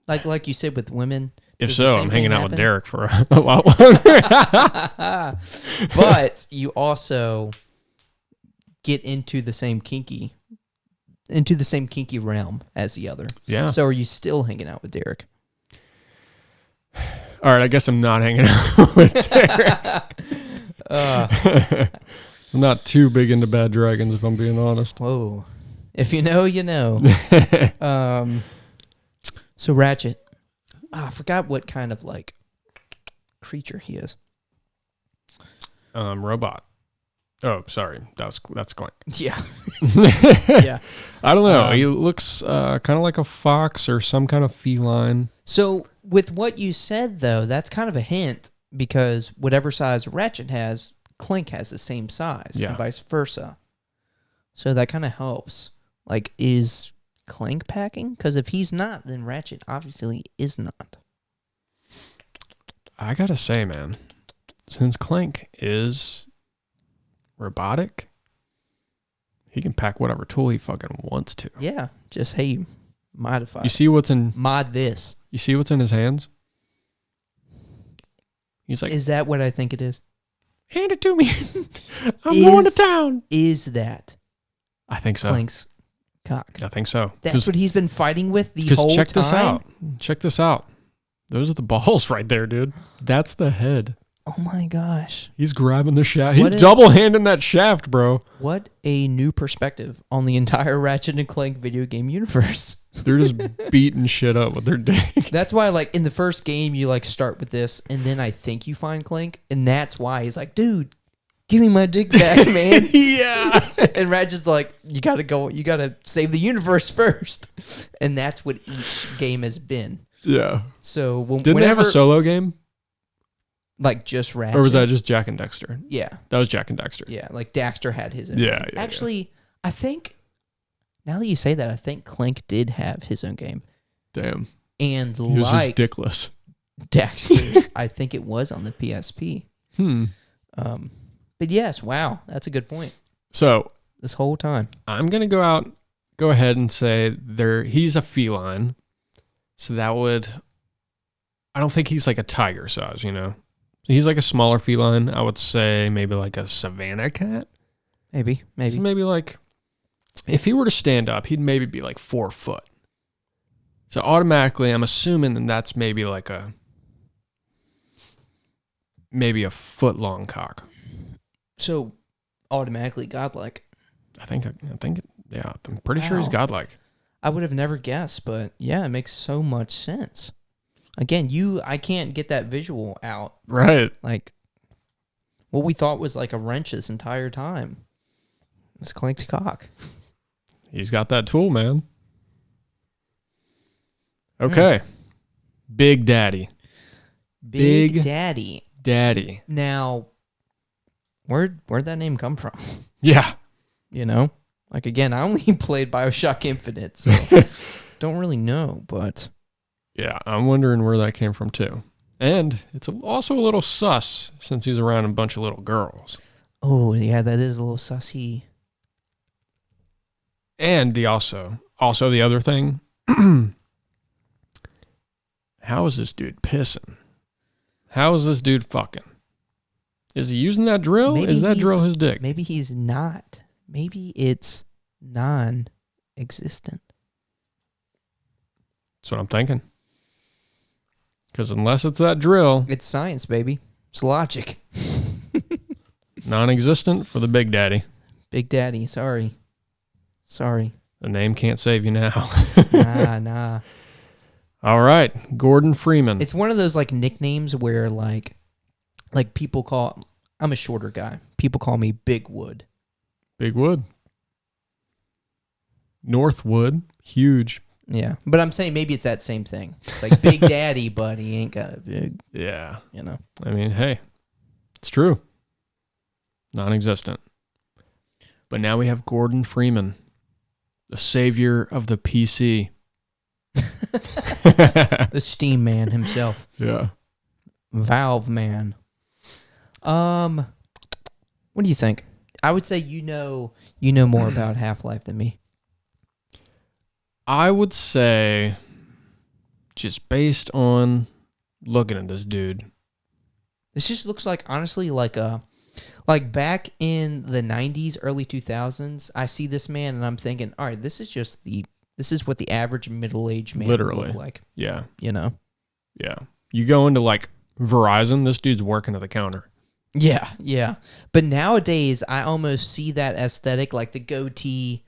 Like you said with women? If so, I'm hanging out with Derek for a lot longer. But you also get into the same kinky realm as the other. Yeah. So are you still hanging out with Derek? All right, I guess I'm not hanging out with Derek. I'm not too big into bad dragons, if I'm being honest. Whoa. If you know, you know. So Ratchet. I forgot what kind of like creature he is. Robot. Oh, sorry. That's Clank. Yeah. Yeah. I don't know. He looks kind of like a fox or some kind of feline. So with what you said, though, that's kind of a hint because whatever size Ratchet has, Clank has the same size and vice versa. So that kind of helps. Like, is Clank packing? Because if he's not, then Ratchet obviously is not. I gotta say, man, since Clank is robotic, he can pack whatever tool he fucking wants to. Yeah, just hey, modify. You see what's in mod this? You see what's in his hands? He's like, is that what I think it is? Hand it to me. I'm going to town. Is that? I think so. Clank's cock. I think so. That's what he's been fighting with the whole time. Check this out. Check this out. Those are the balls right there, dude. That's the head. Oh my gosh. He's grabbing the shaft. He's double-handing that shaft, bro. What a new perspective on the entire Ratchet and Clank video game universe. They're just beating shit up with their dick. That's why, like, in the first game, you, like, start with this, and then I think you find Clank, and that's why he's like, dude, give me my dick back, man. Yeah. And Ratchet's like, you gotta save the universe first. And that's what each game has been. Yeah. So, Didn't they have a solo game? Like, just Ratchet? Or was that just Jak and Daxter? Yeah. That was Jak and Daxter. Yeah, like, Daxter had his own game. Yeah. Actually, I think... Now that you say that, I think Clank did have his own game. Damn. And he was just dickless. Daxter's, I think it was on the PSP. But yes, wow, that's a good point. So this whole time, I'm gonna go ahead and say he's a feline. So that would, I don't think he's like a tiger size, you know. He's like a smaller feline. I would say maybe like a savanna cat. Maybe. So maybe like. If he were to stand up, he'd maybe be like 4 foot. So automatically, I'm assuming that that's maybe like a foot long cock. So automatically godlike. I think, yeah, I'm pretty sure he's godlike. I would have never guessed, but yeah, it makes so much sense. Again, I can't get that visual out. Right. Like, what we thought was like a wrench this entire time. It's Clank's cock. He's got that tool, man. Okay. Big Daddy. Big Daddy. Daddy. Now, where'd that name come from? Yeah. You know? Like, again, I only played BioShock Infinite, so don't really know, but... Yeah, I'm wondering where that came from, too. And it's also a little sus, since he's around a bunch of little girls. Oh, yeah, that is a little sussy. And also the other thing, how is this dude pissing? How is this dude fucking? Is he using that drill? Maybe is that drill his dick? Maybe he's not. Maybe it's non-existent. That's what I'm thinking. Because unless it's that drill... It's science, baby. It's logic. Non-existent for the Big Daddy. Big Daddy, sorry. The name can't save you now. Nah. All right, Gordon Freeman. It's one of those like nicknames where like people call... I'm a shorter guy. People call me Big Wood. Big Wood. Northwood. huge. Yeah, but I'm saying maybe it's that same thing. It's like Big Daddy, but he ain't got a big. Yeah. You know. I mean, hey, it's true. Non-existent. But now we have Gordon Freeman, the savior of the PC. The Steam Man himself. Yeah. Valve Man. What do you think? I would say you know more about Half-Life than me. I would say, just based on looking at this dude, This just looks like, honestly, like back in the 90s, early 2000s, I see this man and I'm thinking, all right, this is what the average middle-aged man would look like. Yeah. You know? Yeah. You go into like Verizon, this dude's working at the counter. Yeah, yeah. But nowadays, I almost see that aesthetic, like the goatee,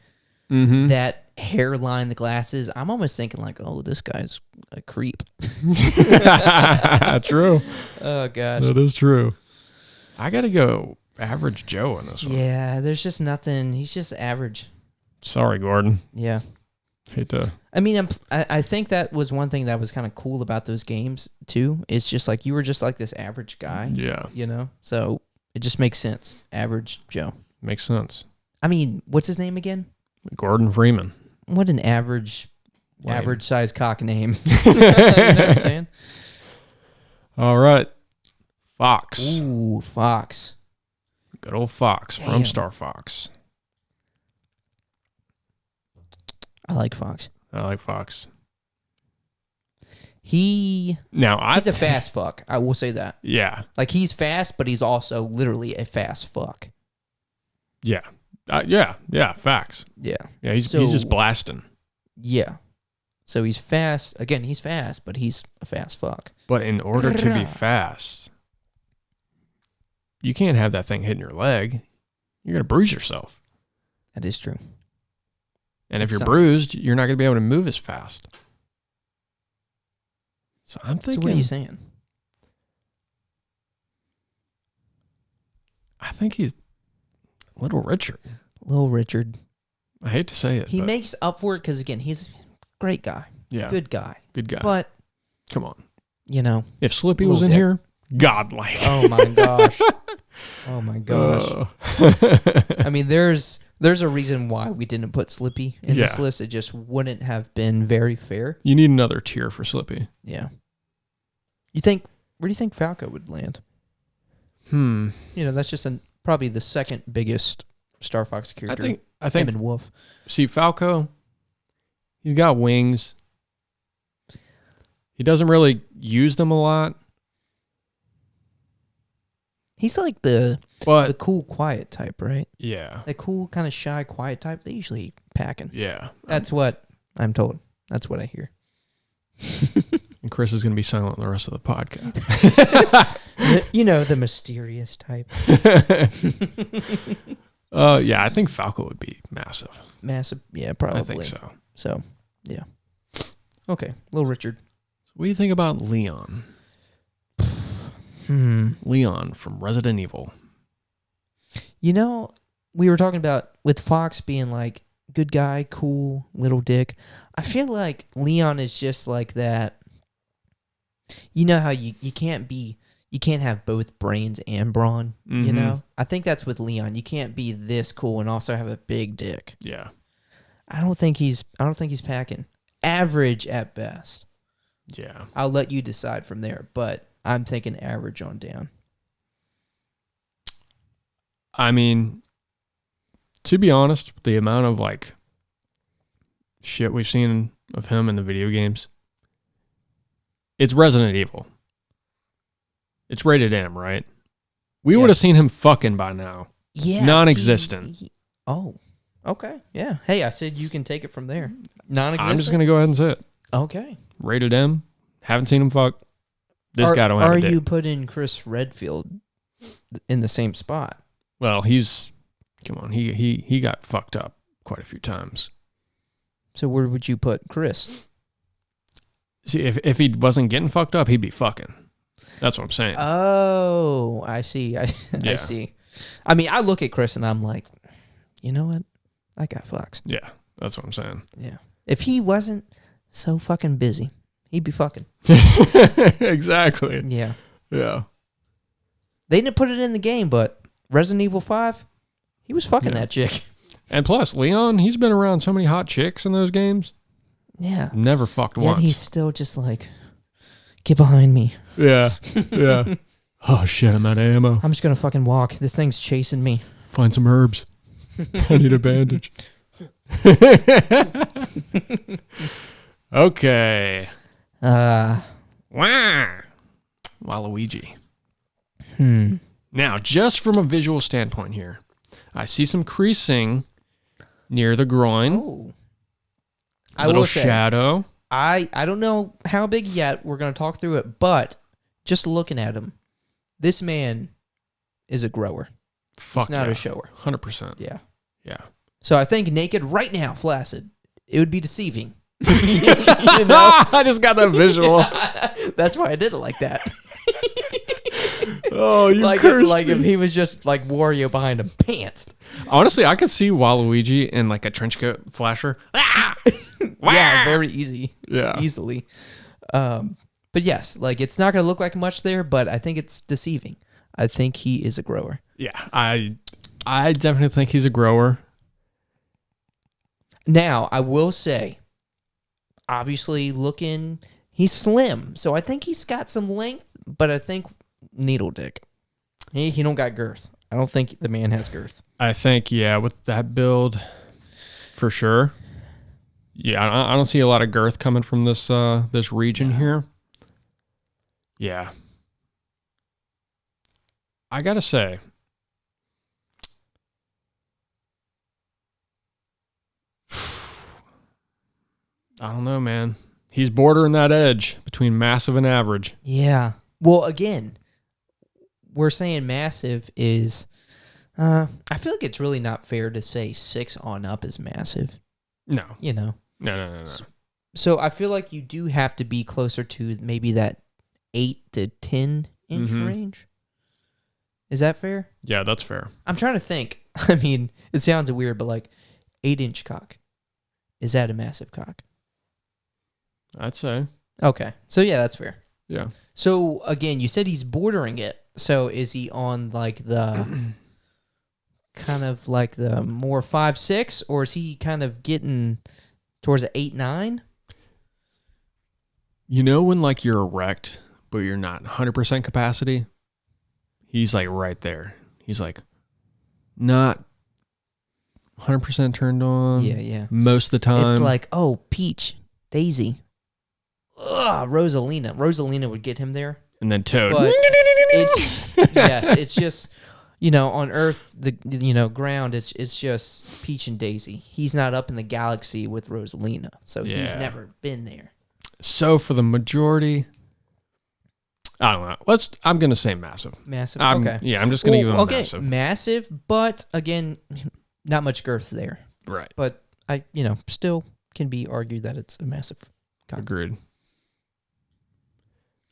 that hairline, the glasses. I'm almost thinking like, oh, this guy's a creep. True. Oh, gosh. That is true. I got to go average Joe on this one. Yeah, there's just nothing. He's just average. Sorry, Gordon. Yeah. Hate to. I mean, I think that was one thing that was kind of cool about those games, too. It's just like you were just like this average guy. Yeah. You know? So it just makes sense. Average Joe. Makes sense. I mean, what's his name again? Gordon Freeman. What an average size cock name. You know what I'm saying? All right. Fox. Ooh, Fox. Good old Fox from Star Fox. I like Fox. I like Fox. He's a fast fuck. I will say that. Yeah. Like, he's fast, but he's also literally a fast fuck. Yeah. Yeah. Facts. Yeah. Yeah. He's just blasting. Yeah. So he's fast. Again, he's fast, but he's a fast fuck. But in order to be fast, you can't have that thing hitting your leg. You're going to bruise yourself. That is true. And if you're bruised, you're not going to be able to move as fast. So I'm thinking. So what are you saying? I think he's Little Richard. Little Richard. I hate to say it. He makes up for it because, again, he's a great guy. Yeah. Good guy. Good guy. But, come on. You know. If Slippy was in here, godlike. Oh, my gosh. Oh, my gosh. I mean, there's a reason why we didn't put Slippy in this list. It just wouldn't have been very fair. You need another tier for Slippy. Yeah. Where do you think Falco would land? You know, that's just probably the second biggest Star Fox character. I think him and Wolf. See, Falco, he's got wings. He doesn't really use them a lot. He's like the cool, quiet type, right? Yeah. The cool, kind of shy, quiet type. They usually packing. Yeah. That's what I'm told. That's what I hear. And Chris is going to be silent the rest of the podcast. You know, the mysterious type. Yeah, I think Falco would be massive. Massive, yeah, probably. I think so. So, yeah. Okay, Little Richard. What do you think about Leon? Leon from Resident Evil. You know, we were talking about with Fox being like good guy, cool, little dick. I feel like Leon is just like that. You know how you can't have both brains and brawn, you know? I think that's with Leon. You can't be this cool and also have a big dick. Yeah. I don't think he's packing. Average at best. Yeah. I'll let you decide from there, but I'm taking average on down. I mean, to be honest, the amount of like shit we've seen of him in the video games, it's Resident Evil. It's rated M, right? We would have seen him fucking by now. Yeah. Non-existent. Oh, okay. Yeah. Hey, I said you can take it from there. Non-existent? I'm just going to go ahead and say it. Okay. Rated M. Haven't seen him fuck. This guy don't have a dick. Are you putting Chris Redfield in the same spot? Well, come on. He got fucked up quite a few times. So where would you put Chris? See, if he wasn't getting fucked up, he'd be fucking. That's what I'm saying. Oh, I see. I see. I mean, I look at Chris and I'm like, you know what? That guy fucks. Yeah, that's what I'm saying. Yeah. If he wasn't so fucking busy, he'd be fucking. Exactly. Yeah. Yeah. They didn't put it in the game, but Resident Evil 5, he was fucking that chick. And plus, Leon, he's been around so many hot chicks in those games. Yeah. Never fucked Yet once. he's still just like, get behind me. Yeah. Yeah. Oh, shit, I'm out of ammo. I'm just going to fucking walk. This thing's chasing me. Find some herbs. I need a bandage. Okay. Wow. Waluigi. Now, just from a visual standpoint here, I see some creasing near the groin. Oh. A little shadow. I don't know how big yet. We're going to talk through it, but just looking at him, this man is a grower. He's not a shower. 100%. Yeah. Yeah. So I think naked right now, flaccid, it would be deceiving. You know? I just got that visual. Yeah. That's why I did it like that. Oh, you like cursed like me. if he was just like Wario behind him, pants. Honestly, I could see Waluigi in like a trench coat flasher. Yeah, very easy. Yeah. Easily. But yes, like it's not going to look like much there, but I think it's deceiving. I think he is a grower. Yeah, I definitely think he's a grower. Now, I will say, obviously he's slim, so I think he's got some length, but I think needle dick. He don't got girth. I don't think the man has girth. I think, yeah, with that build, for sure. Yeah, I don't see a lot of girth coming from this this region here. Yeah. I gotta say, I don't know, man. He's bordering that edge between massive and average. Yeah. Well, again, we're saying massive is... I feel like it's really not fair to say 6 on up is massive. No. You know? No. So I feel like you do have to be closer to maybe that 8 to 10 inch range. Is that fair? Yeah, that's fair. I'm trying to think. I mean, it sounds weird, but like 8-inch cock. Is that a massive cock? I'd say. Okay. So yeah, that's fair. Yeah. So again, you said he's bordering it. So is he on like the kind of like the more 5-6, or is he kind of getting towards the 8-9? You know when like you're erect, but you're not 100% capacity? He's like right there. He's like not 100% turned on. Yeah. Most of the time. It's like, oh, Peach, Daisy, Rosalina. Rosalina would get him there. And then Toad. But it's just, on Earth, the ground, it's just Peach and Daisy. He's not up in the galaxy with Rosalina, so he's never been there. So for the majority, I don't know. I'm gonna say massive. Massive. Okay. Yeah, I'm just gonna give him massive. Massive, but again, not much girth there. Right. But I, still can be argued that it's a massive cock. Agreed.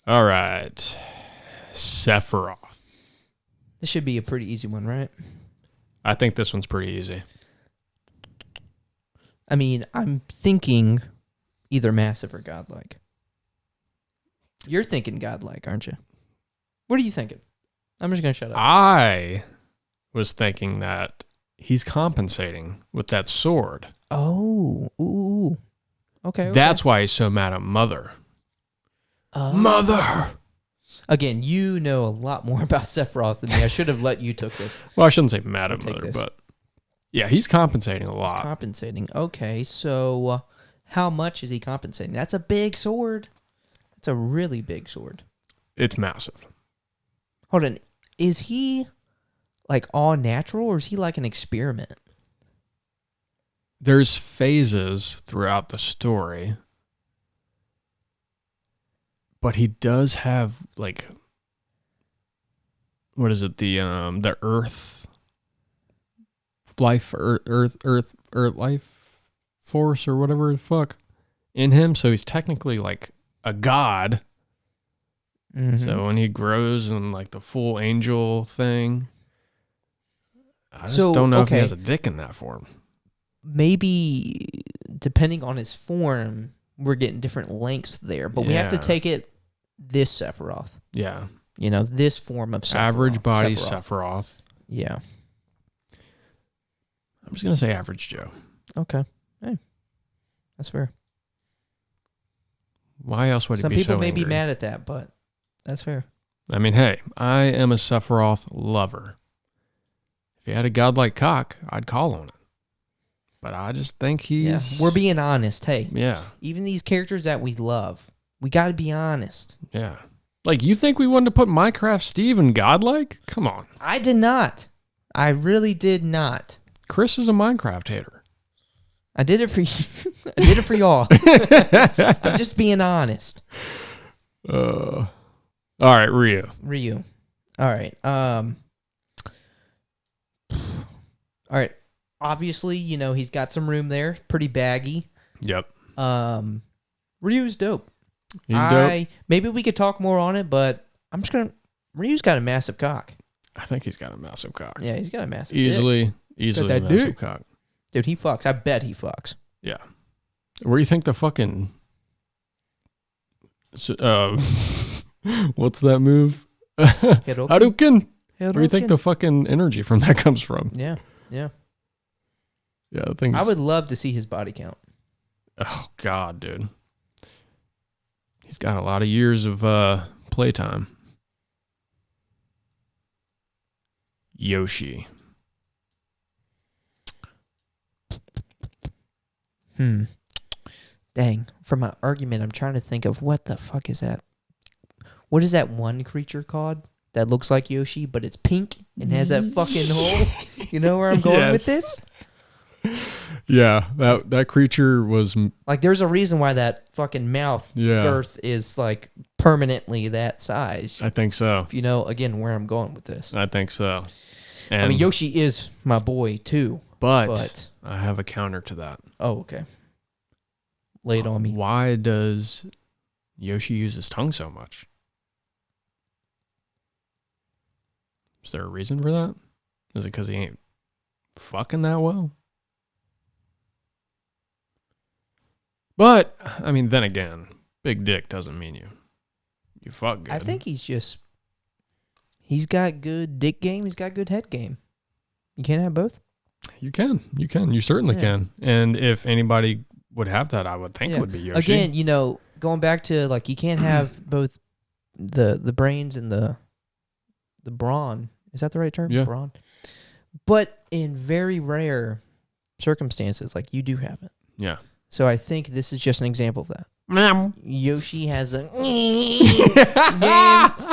All right, Sephiroth. This should be a pretty easy one, right? I think this one's pretty easy. I mean, I'm thinking either massive or godlike. You're thinking godlike, aren't you? What are you thinking? I'm just going to shut up. I was thinking that he's compensating with that sword. Oh, ooh. Okay. That's why he's so mad at Mother. Mother! Again, you know a lot more about Sephiroth than me. I should have let you took this. Well, I shouldn't say mad at Mother, this. but yeah, he's compensating a lot. He's compensating. Okay, so how much is he compensating? That's a big sword. That's a really big sword. It's massive. Hold on. Is he like all natural, or is he like an experiment? There's phases throughout the story, but he does have like, what is it? The Earth life, Earth life force or whatever the fuck in him. So he's technically like a god. Mm-hmm. So when he grows in like the full angel thing, I just don't know if he has a dick in that form. Maybe depending on his form, we're getting different lengths there. But we have to take it this Sephiroth. Yeah. You know, this form of Sephiroth. Average body Sephiroth. Yeah. I'm just going to say average Joe. Okay. Hey, that's fair. Why else would he be so angry? Some people may be mad at that, but that's fair. I mean, hey, I am a Sephiroth lover. If he had a godlike cock, I'd call on it. But I just think he's... Yeah. We're being honest. Hey. Yeah. Even these characters that we love, we got to be honest. Yeah. Like, you think we wanted to put Minecraft Steve in godlike? Come on. I did not. I really did not. Chris is a Minecraft hater. I did it for you. I did it for y'all. I'm just being honest. All right, Ryu. All right. All right. Obviously, you know, he's got some room there. Pretty baggy. Yep. Ryu's dope. He's dope. Maybe we could talk more on it, but I'm just going to... Ryu's got a massive cock. I think he's got a massive cock. Yeah, he's got a massive Easily got a massive cock. Dude, he fucks. I bet he fucks. Yeah. Where do you think the fucking... what's that move? Hadouken. Where do you think the fucking energy from that comes from? Yeah. Yeah, the thing. I would love to see his body count. Oh, God, dude. He's got a lot of years of playtime. Yoshi. Dang. For my argument, I'm trying to think of what the fuck is that? What is that one creature called that looks like Yoshi, but it's pink and has that fucking hole? You know where I'm going with this? Yeah, that creature was... Like, there's a reason why that fucking mouth girth is, like, permanently that size. I think so. If you know, again, where I'm going with this. I think so. And I mean, Yoshi is my boy, too. But I have a counter to that. Oh, okay. Lay it on me. Why does Yoshi use his tongue so much? Is there a reason for that? Is it because he ain't fucking that well? But, I mean, then again, big dick doesn't mean you fuck good. I think he's got good dick game. He's got good head game. You can't have both? You can. You certainly can. And if anybody would have that, I would think it would be Yoshi. Again, you know, going back to, like, you can't have both the brains and the brawn. Is that the right term? Yeah. Brawn. But in very rare circumstances, like, you do have it. Yeah. So I think this is just an example of that. Yoshi has a game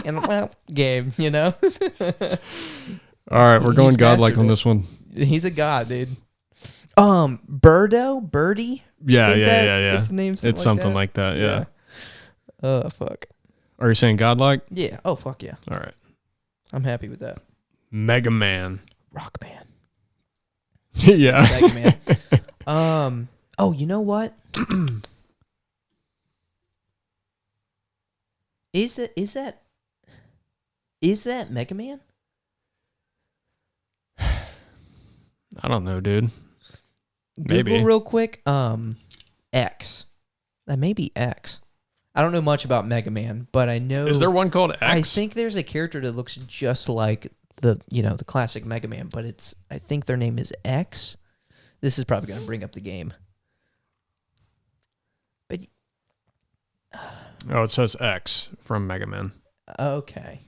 and a game, you know? All right, we're going godlike on this one. He's a god, dude. Birdie? Yeah. Its name It's something like that, yeah. Oh, fuck. Are you saying godlike? Yeah. Oh, fuck yeah. All right. I'm happy with that. Mega Man. Rockman. Yeah. Mega Man. Oh, you know what? Is that Mega Man? I don't know, dude. Maybe. Google real quick. X. That may be X. I don't know much about Mega Man, but I know. Is there one called X? I think there's a character that looks just like the classic Mega Man, but I think their name is X. This is probably going to bring up the game. But oh, it says X from Mega Man. Okay.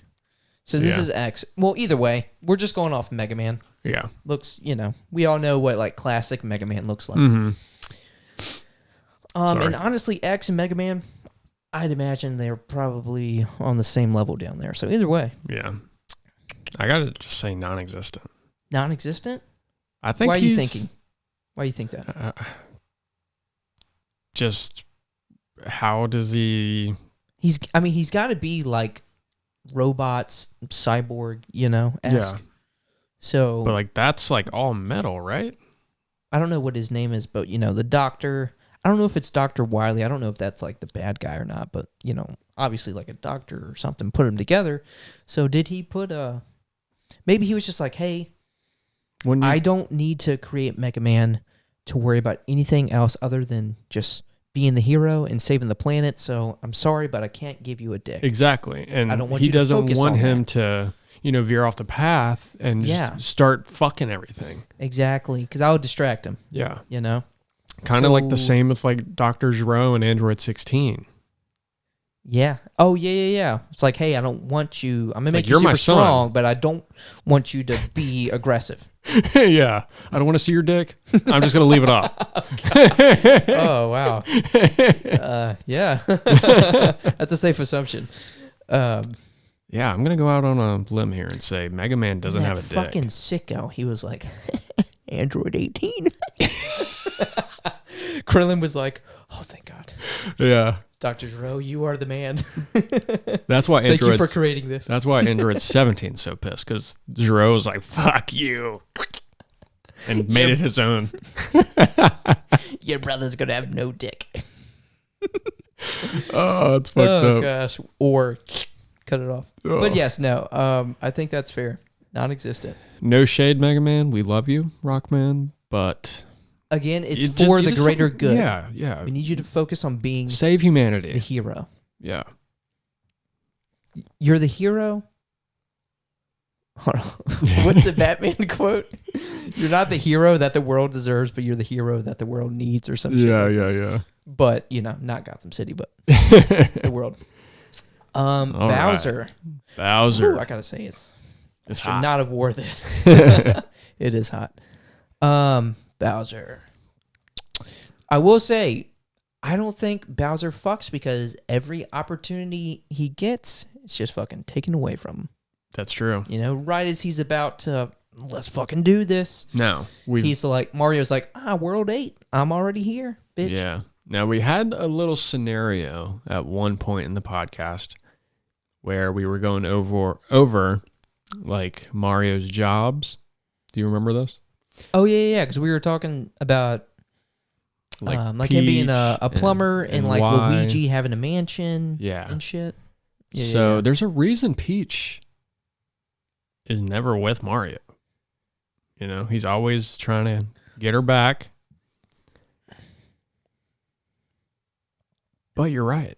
So this is X. Well, either way, we're just going off Mega Man. Yeah. Looks, we all know what like classic Mega Man looks like. Mm-hmm. And honestly, X and Mega Man, I'd imagine they're probably on the same level down there. So either way. Yeah. I got to just say non-existent. Non-existent? I think Why are you thinking? Why do you think that? Just how does he... He's got to be like robots, cyborg, esque. Yeah. So, but like that's like all metal, right? I don't know what his name is, but the doctor. I don't know if it's Dr. Wily. I don't know if that's like the bad guy or not, but obviously like a doctor or something put them together. So did he put maybe he was just like, hey, I don't need to create Mega Man to worry about anything else other than just being the hero and saving the planet. So I'm sorry, but I can't give you a dick. Exactly. And I don't want he you to doesn't focus want on him that. to, veer off the path and just start fucking everything. Exactly. Because I would distract him. Yeah. So- Kind of like the same with like Dr. Giro and Android 16. Yeah. Oh, yeah. It's like, hey, I don't want you. I'm going to make you you're my super son. strong, but I don't want you to be aggressive. Yeah. I don't want to see your dick. I'm just going to leave it up. Oh, wow. Yeah. That's a safe assumption. Yeah, I'm going to go out on a limb here and say Mega Man doesn't have a dick. Fucking sicko. He was like, Android 18. Krillin was like, oh, thank God. Yeah. Dr. Giro, you are the man. That's why Thank you for creating this. That's why Android 17 is so pissed, because Giro was like, fuck you. And made it his own. Your brother's going to have no dick. Oh, it's fucked up. Oh, gosh. Or cut it off. Oh. But yes, no. I think that's fair. Non-existent. No shade, Mega Man. We love you, Rockman. But Again, it's you for just- the you just- greater good. Yeah. We need you to focus on being Save the humanity. hero. Yeah. You're the hero? Hold on. What's the Batman quote? You're not the hero that the world deserves, but you're the hero that the world needs or some shit. Yeah. But, not Gotham City, but the world. Bowser. Right. Bowser. Ooh, I gotta say, I should hot. not have wore this. It is hot. Bowser. I will say, I don't think Bowser fucks because every opportunity he gets, it's just fucking taken away from him. That's true. Right as he's about to, let's fucking do this. No. He's like, Mario's like, World 8. I'm already here, bitch. Yeah. Now, we had a little scenario at one point in the podcast where we were going over like Mario's jobs. Do you remember this? Oh, yeah. Because we were talking about like him being a plumber and like why. Luigi having a mansion Yeah. and shit. So there's a reason Peach is never with Mario. He's always trying to get her back. But you're right.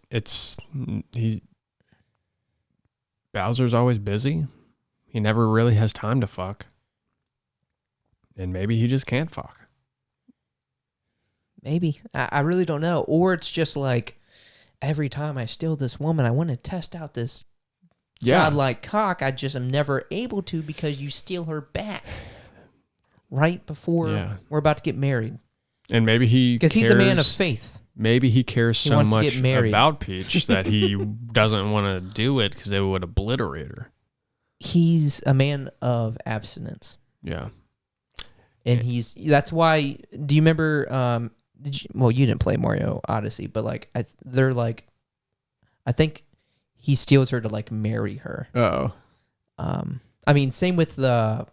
Bowser's always busy. He never really has time to fuck. And maybe he just can't fuck. Maybe. I really don't know. Or it's just like every time I steal this woman, I want to test out this godlike cock. I just am never able to because you steal her back right before we're about to get married. And maybe because he's a man of faith. Maybe he cares so wants to much get married. about Peach that he doesn't want to do it because it would obliterate her. He's a man of abstinence. Yeah. And that's why, do you remember, you didn't play Mario Odyssey, but like, I think he steals her to like marry her. Oh. Same with you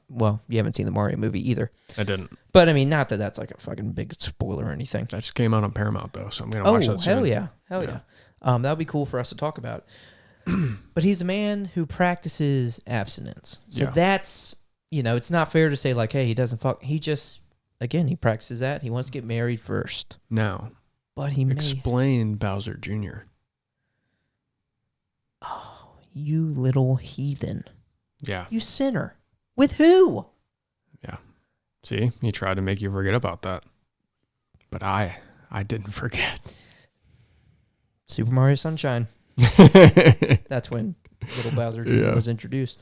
haven't seen the Mario movie either. I didn't. But not that that's like a fucking big spoiler or anything. That just came out on Paramount though, so I'm going to watch that soon. Hell yeah. That would be cool for us to talk about. But he's a man who practices abstinence. So that's, it's not fair to say like, hey, he doesn't fuck. He just, again, he practices that. He wants to get married first. Now, but he explain Bowser Jr. Oh, you little heathen. Yeah. You sinner. With who? Yeah. See, he tried to make you forget about that. But I didn't forget. Super Mario Sunshine. That's when little Bowser Jr. was introduced.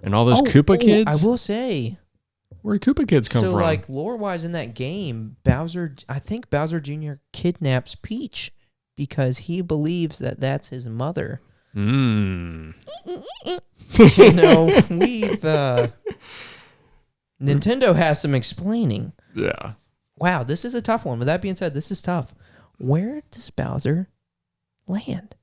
And all those Koopa kids? I will say. Where do Koopa kids come from? So, like, lore-wise in that game, I think Bowser Jr. kidnaps Peach because he believes that that's his mother. Nintendo has some explaining. Yeah. Wow, this is a tough one. With that being said, this is tough. Where does Bowser land?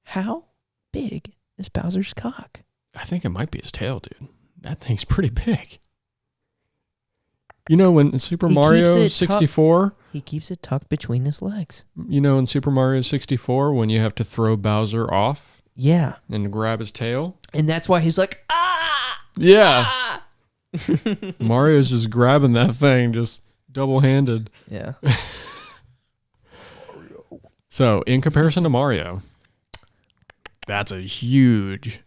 How big is Bowser's cock? I think it might be his tail, dude. That thing's pretty big. When Super Mario 64... he keeps it tucked between his legs. In Super Mario 64, when you have to throw Bowser off... Yeah. And grab his tail? And that's why he's like, ah! Yeah. Ah! Mario's just grabbing that thing, just double-handed. Yeah. So, in comparison to Mario, that's a huge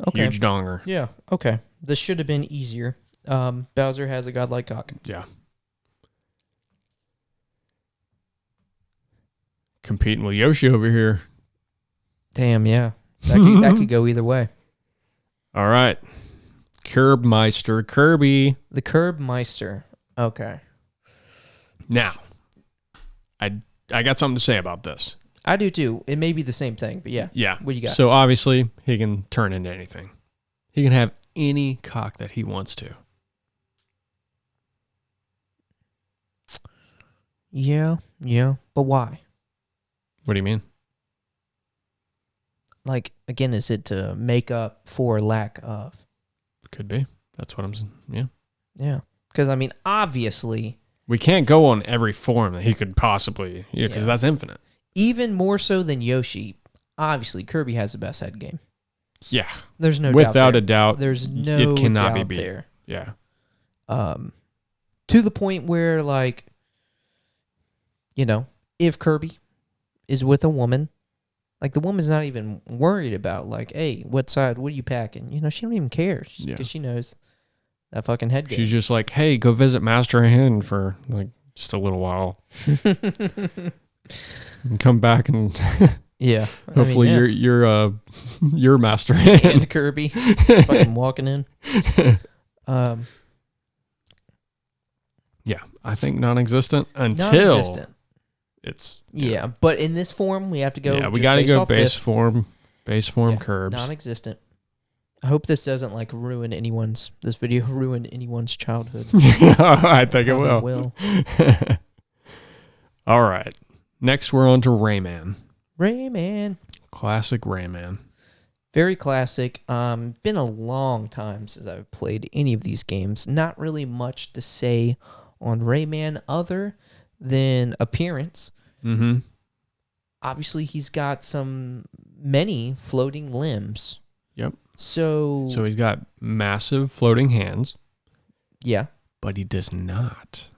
donger. Yeah. Okay. This should have been easier. Bowser has a godlike cock. Yeah. Competing with Yoshi over here. Damn, yeah. That could go either way. All right. Curbmeister Kirby. The Curbmeister. Okay. Now, I got something to say about this. I do too. It may be the same thing, but yeah. Yeah. What you got? So obviously, he can turn into anything. He can have any cock that he wants to. Yeah. But why? What do you mean? Like, again, is it to make up for lack of? Could be. That's what I'm saying. Yeah. Yeah. Because, I mean, obviously, We can't go on every form that he could possibly, because that's infinite. even more so than Yoshi, obviously, Kirby has the best head game. Yeah. There's no doubt Without there. a doubt. There's no it cannot doubt be beat. there. Yeah. To the point where, like, you know, if Kirby is with a woman, like, the woman's not even worried about, like, hey, what side, what are you packing? You know, she don't even care because she knows that fucking head game. She's just like, hey, go visit Master Hen for, like, just a little while. And come back and yeah. hopefully you're Master Hen. And Kirby fucking walking in. Yeah, I think non-existent until Non-existent. it's Yeah, but in this form, we have to go. Yeah, we just got to based go off base this. form Yeah, curbs. Non-existent. I hope this doesn't like this video ruin anyone's childhood. I think it Probably will. All right. Next, we're on to Rayman. Rayman. Classic Rayman. Very classic. Been a long time since I've played any of these games. Not really much to say on Rayman other than appearance. Mm-hmm. Obviously, he's got many floating limbs. Yep. So he's got massive floating hands, yeah. but he does not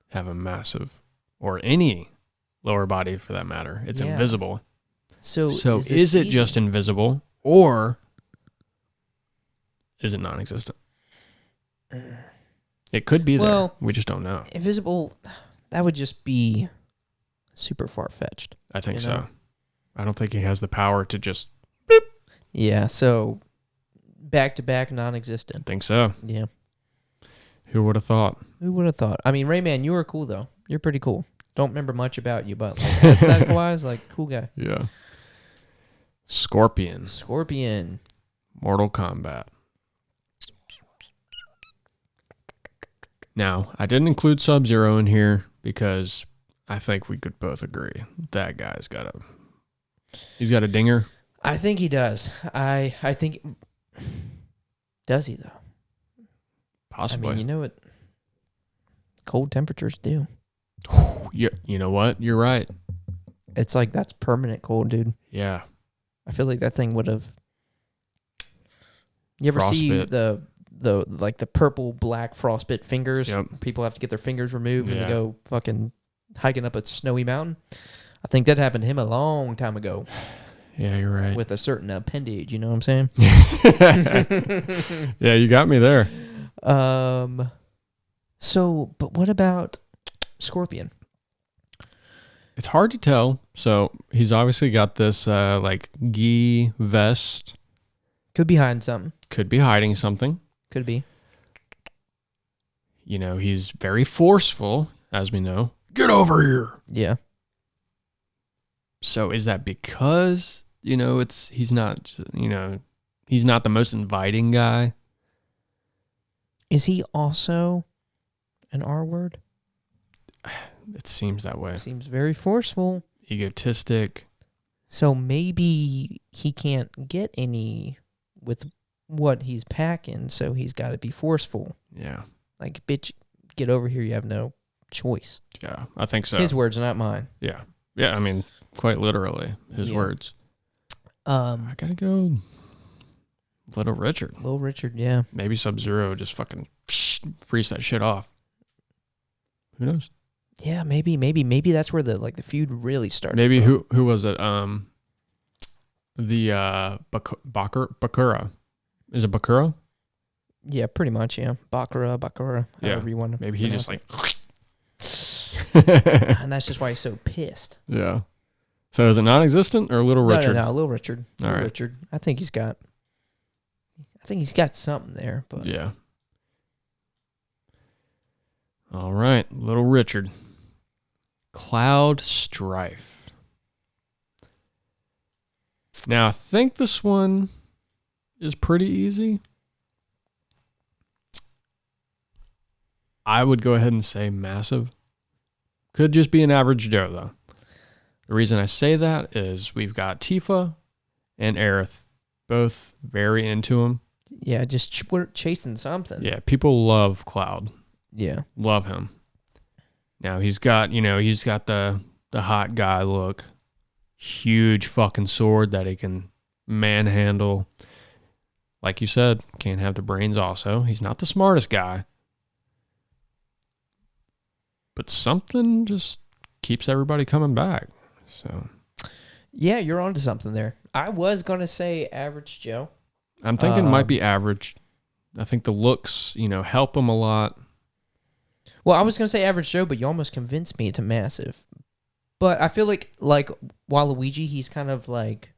have a massive or any lower body for that matter. It's invisible. So is it just invisible or is it non-existent? It could be there. We just don't know. Invisible, that would just be super far-fetched. I think so. I don't think he has the power to just... Yeah, so back-to-back non-existent. I think so. Yeah. Who would have thought? Who would have thought? I mean, Rayman, you were cool, though. You're pretty cool. Don't remember much about you, but like, aesthetic-wise, like, cool guy. Yeah. Scorpion. Mortal Mortal Kombat. Now, I didn't include Sub-Zero in here because I think we could both agree that guy's he's got a dinger. I think he does. I think... Does he, though? Possibly. I mean, you know what cold temperatures do. Yeah, you know what? You're right. It's like that's permanent cold, dude. Yeah. I feel like that thing would have... You ever see the purple black frostbite fingers? Yep. People have to get their fingers removed when they go fucking hiking up a snowy mountain. I think that happened to him a long time ago. Yeah, you're right. With a certain appendage, you know what I'm saying? Yeah, you got me there. So, but what about Scorpion? It's hard to tell. So he's obviously got this like gi vest. Could be hiding something. Could be hiding something. Could be. You know, he's very forceful, as we know. Get over here. Yeah. So is that because, you know, he's not the most inviting guy? Is he also an R word? It seems that way. Seems very forceful. Egotistic. So maybe he can't get any with what he's packing, so he's got to be forceful. Yeah. Like, bitch, get over here. You have no choice. Yeah, I think so. His words, not mine. Yeah. Yeah, I mean, quite literally, his words. I I gotta go Little Richard. Little Richard, yeah. Maybe Sub-Zero just fucking freeze that shit off. Who knows? Yeah, maybe that's where the feud really started. Maybe who was it? The Bakura. Is it Bakura? Yeah, pretty much, yeah. Bakura, however you want to. Maybe he just like and that's just why he's so pissed. Yeah. So is it non-existent or Little Richard? No, Little Richard. All right. Richard. I think he's got something there, but yeah. All right, Little Richard. Cloud Strife. Now, I think this one is pretty easy. I would go ahead and say massive. Could just be an average Joe, though. The reason I say that is we've got Tifa and Aerith, both very into him. yeah, just we're chasing something. Yeah, people love Cloud. Yeah. Love him. Now he's got the hot guy look. Huge fucking sword that he can manhandle. Like you said, can't have the brains also. He's not the smartest guy. But something just keeps everybody coming back. So Yeah, you're onto something there. I was going to say average Joe. I'm thinking it might be average. I think the looks, help him a lot. Well, I was going to say average Joe, but you almost convinced me to massive. But I feel like Waluigi, he's kind of like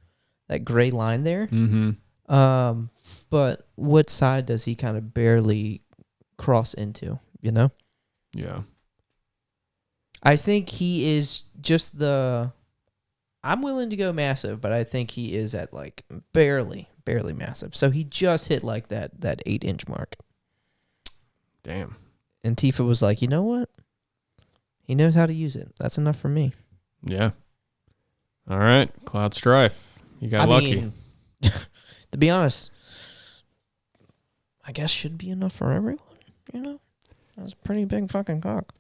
that gray line there. Mm-hmm. But what side does he kind of barely cross into, Yeah. I think he is just I'm willing to go massive, but I think he is at like barely massive. So he just hit like that 8-inch mark. Damn. And Tifa was like, you know what? He knows how to use it. That's enough for me. Yeah. All right. Cloud Strife. You got lucky. Mean, to be honest, I guess should be enough for everyone. That's a pretty big fucking cock.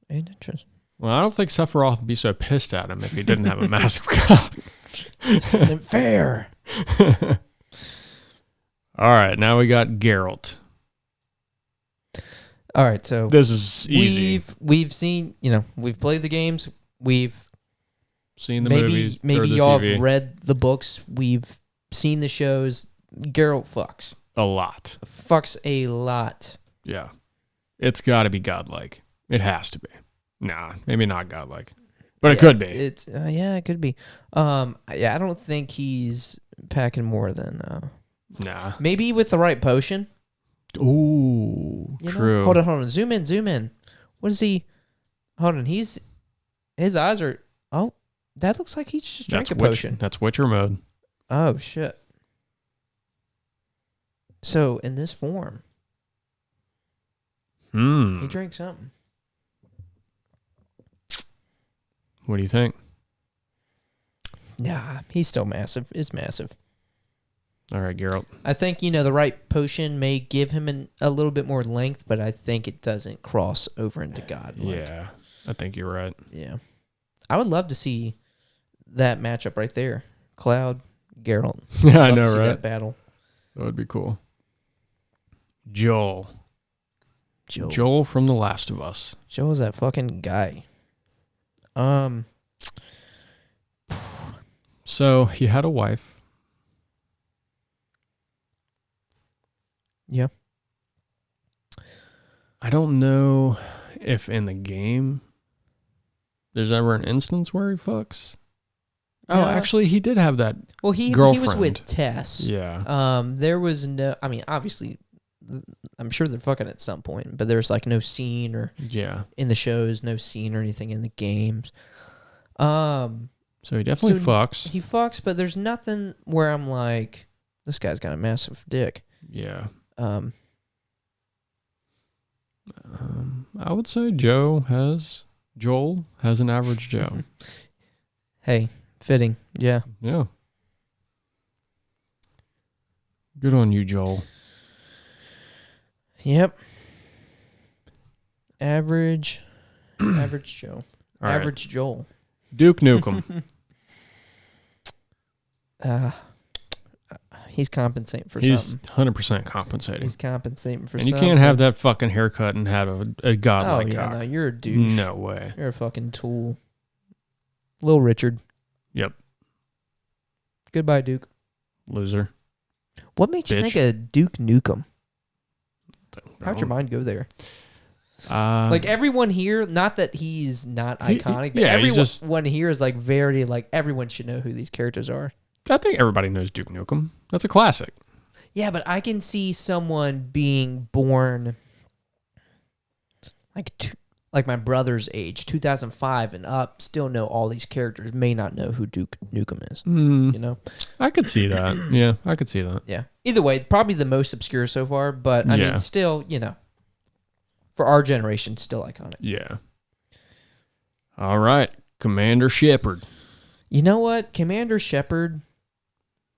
8 inches. Well, I don't think Sephiroth would be so pissed at him if he didn't have a massive cock. This isn't fair. All right. Now we got Geralt. All right, so this is easy. We've seen, we've played the games. We've seen the movies. Maybe the y'all TV. have read the books. We've seen the shows. Geralt fucks. A lot. Fucks a lot. Yeah. It's got to be godlike. It has to be. Nah, maybe not godlike. But it could be. It could be. I don't think he's packing more than Nah. maybe with the right potion. Ooh, true. Hold on. Zoom in. What is he? Hold on. His eyes are. Oh, that looks like he's just drank a potion. That's Witcher mode. Oh shit. So in this form, he drank something. What do you think? Nah, he's still massive. It's massive. All right, Geralt. I think, the right potion may give him a little bit more length, but I think it doesn't cross over into God. Yeah, I think you're right. Yeah. I would love to see that matchup right there. Cloud, Geralt. Yeah, I know, right? That battle. That would be cool. Joel from The Last of Us. Joel's that fucking guy. So he had a wife. Yeah. I don't know if in the game there's ever an instance where he fucks. Oh, actually, he did have that. Well, he was with Tess. Yeah. There was no. I mean, obviously, I'm sure they're fucking at some point, but there's like no scene or in the shows, no scene or anything in the games. So he definitely fucks. He fucks, but there's nothing where I'm like, this guy's got a massive dick. Yeah. I would say Joel has an average Joe. Hey, fitting. Yeah. Yeah. Good on you, Joel. Yep. Average Joe. All average right. Joel. Duke Nukem. He's compensating for He's something. 100% compensating. He's compensating for and something. you can't have that fucking haircut and have a godlike cock. No, you're a douche. No way. You're a fucking tool. Little Richard. Yep. Goodbye, Duke. Loser. What made you think of Duke Nukem? How'd your No. mind go there? Like Everyone here, not that he's not iconic, but everyone here is like very like everyone should know who these characters are. I think everybody knows Duke Nukem. That's a classic. Yeah, but I can see someone being born like my brother's age, 2005 and up, still know all these characters, may not know who Duke Nukem is. You know? I could see that. Yeah, I could see that. Yeah. Either way, probably the most obscure so far, but I mean, still, for our generation, still iconic. Yeah. All right. Commander Shepard. You know what? Commander Shepard,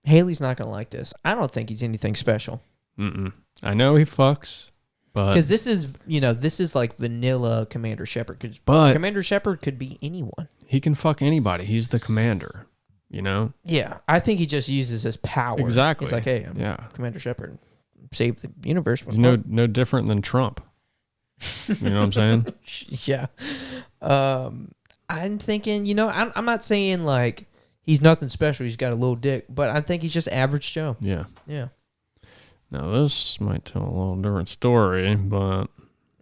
Haley's not going to like this. I don't think he's anything special. I know he fucks, but... Because this is like vanilla Commander Shepard. But Commander Shepard could be anyone. He can fuck anybody. He's the commander, you know? Yeah. I think he just uses his power. Exactly. He's like, hey, I'm Commander Shepard. Save the universe. He's no different than Trump. You know what I'm saying? Yeah. I'm thinking, I'm not saying like he's nothing special. He's got a little dick, but I think he's just average Joe. Yeah. Yeah. Now this might tell a little different story, but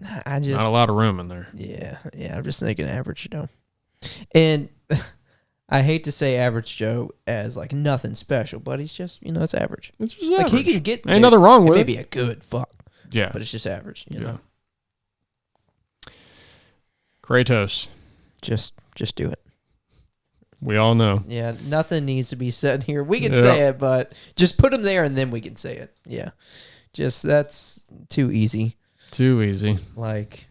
not a lot of room in there. Yeah. Yeah. I'm just thinking average Joe. And I hate to say average Joe as like nothing special, but he's just, it's average. It's just average. Like he can get ain't nothing wrong with it. Maybe a good fuck. Yeah. But it's just average, you know. Kratos. Just do it. We all know. Yeah, nothing needs to be said here. We can say it, but just put him there and then we can say it. Yeah. That's too easy. Too easy. Like,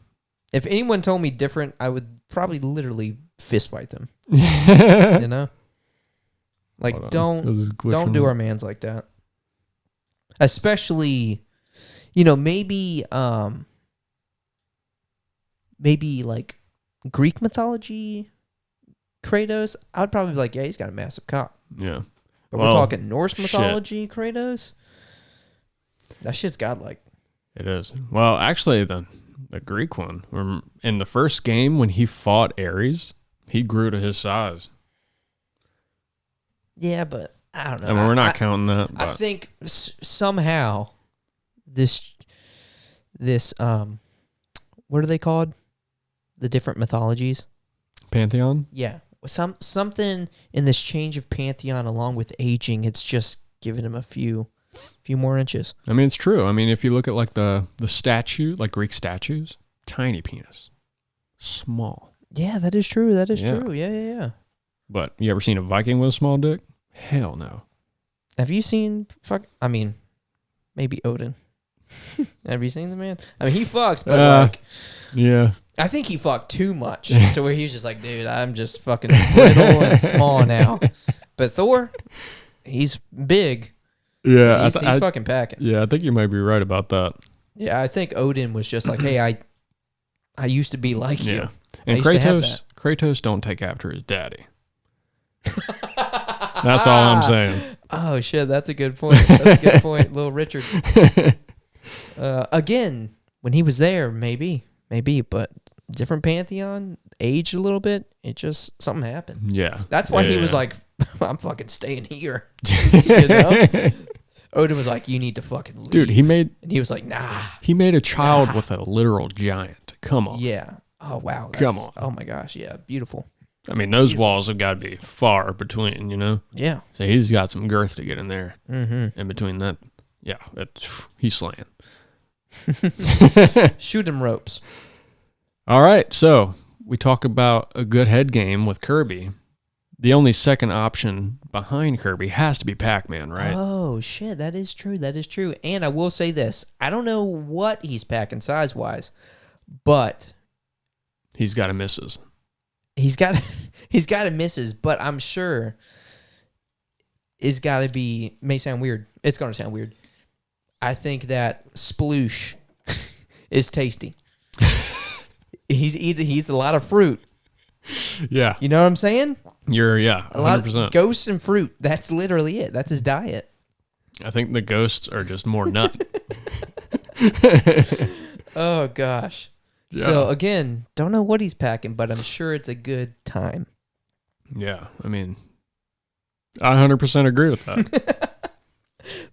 if anyone told me different, I would probably literally fist fight them. You know? Like, don't do our mans like that. Especially, maybe like Greek mythology Kratos, I would probably be like, yeah, he's got a massive cock. Yeah. But we're talking Norse mythology Kratos. That shit's godlike. It is. Well, actually, the Greek one, in the first game when he fought Ares, he grew to his size. Yeah, but I don't know. I mean, we're not counting that. But. I think somehow this what are they called? The different mythologies? Pantheon? Yeah. Something in this change of pantheon along with aging, it's just giving him a few more inches. I mean, it's true. I mean, if you look at like the statue, like Greek statues, tiny penis. Small. Yeah, that is true. That is true. Yeah. But you ever seen a Viking with a small dick? Hell no. Have you seen maybe Odin? Have you seen the man? I mean, he fucks, but yeah. I think he fucked too much to where he's just like, dude, I'm just fucking brittle and small now. But Thor, he's big. Yeah. He's fucking packing. Yeah, I think you might be right about that. Yeah, I think Odin was just like, hey, I used to be like you. And Kratos don't take after his daddy. That's all I'm saying. Oh, shit, that's a good point. That's a good point, little Richard. Again, when he was there, maybe, but different pantheon, aged a little bit, it just, something happened. Yeah. That's why he was like, I'm fucking staying here. You know? Odin was like, you need to fucking leave. Dude, and he was like, nah. He made a child with a literal giant. Come on. Yeah. Oh, wow. Come on. Oh, my gosh. Yeah. Beautiful. I mean, those walls have got to be far between, you know? Yeah. So he's got some girth to get in there. Mm-hmm. In between that, yeah, he's slaying. Shoot him ropes. All right, so we talk about a good head game with Kirby. The only second option behind Kirby has to be Pac-Man, right? Oh, shit. That is true. That is true. And I will say this. I don't know what he's packing size-wise, but... He's got a misses. He's got a misses, but I'm sure it's got to be... May sound weird. It's going to sound weird. I think that sploosh is tasty. He's a lot of fruit. Yeah. You know what I'm saying? 100%. A lot of ghosts and fruit. That's literally it. That's his diet. I think the ghosts are just more nut. Oh, gosh. Yeah. So, again, don't know what he's packing, but I'm sure it's a good time. Yeah, I mean, I 100% agree with that.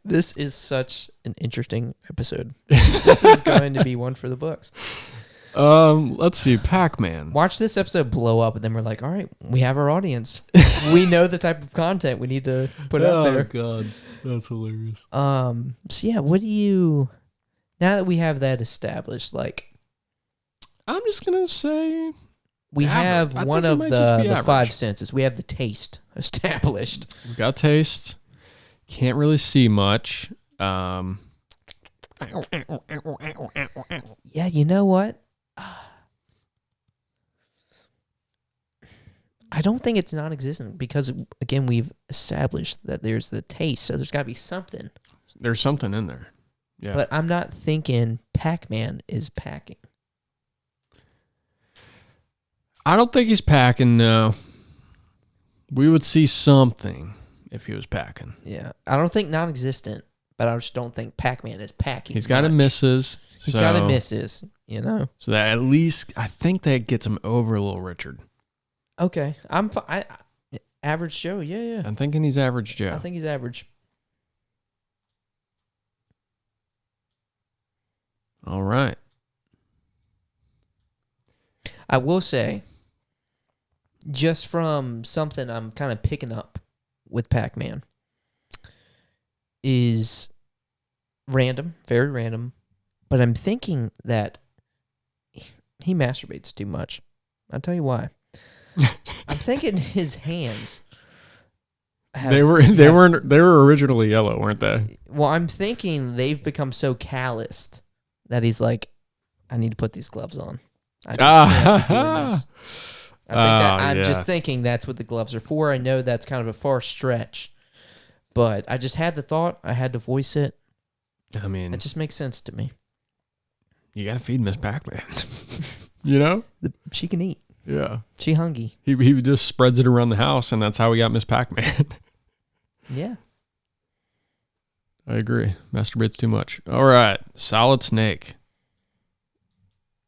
This is such an interesting episode. This is going to be one for the books. Let's see, Pac-Man. Watch this episode blow up, and then we're like, all right, we have our audience. We know the type of content we need to put out there. Oh, God. That's hilarious. So, yeah, what do you... Now that we have that established, like... I'm just going to say... We average. have one of the five senses. We have the taste established. We got taste. Can't really see much. Yeah, you know what? I don't think it's non-existent because, again, we've established that there's the taste, so there's got to be something. There's something in there. Yeah. But I'm not thinking Pac-Man is packing. I don't think he's packing, no. We would see something if he was packing. Yeah. I don't think non-existent, but I just don't think Pac-Man is packing. He's got a misses. He's got a misses, you know? So that at least, I think that gets him over Little Richard. Okay. Average Joe, yeah. I'm thinking he's average Joe. I think he's average. All right. I will say, just from something I'm kind of picking up with Pac-Man, is random, very random, but I'm thinking that he masturbates too much. I'll tell you why. I'm thinking his hands. They were originally yellow, weren't they? Well, I'm thinking they've become so calloused that he's like, I need to put these gloves on. I just can't be doing this. I'm just thinking that's what the gloves are for. I know that's kind of a far stretch, but I just had the thought. I had to voice it. I mean, it just makes sense to me. You got to feed Miss Pac-Man. You know? She can eat. Yeah. She hungry. He just spreads it around the house, and that's how we got Miss Pac-Man. Yeah. I agree. Masturbates too much. All right. Solid Snake.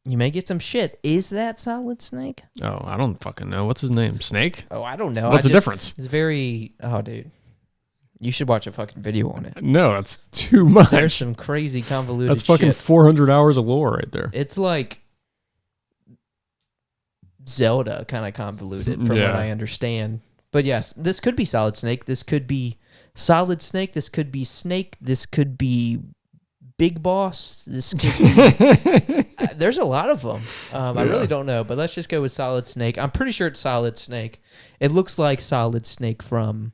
You may get some shit. Is that Solid Snake? Oh, I don't fucking know. What's his name? Snake? Oh, I don't know. What's the difference? It's very... Oh, dude. You should watch a fucking video on it. No, that's too much. There's some crazy convoluted That's fucking shit. 400 hours of lore right there. It's like Zelda kind of convoluted from what I understand. But yes, this could be Solid Snake. This could be Solid Snake. This could be Snake. This could be Big Boss. This could be... There's a lot of them. I really don't know, but let's just go with Solid Snake. I'm pretty sure it's Solid Snake. It looks like Solid Snake from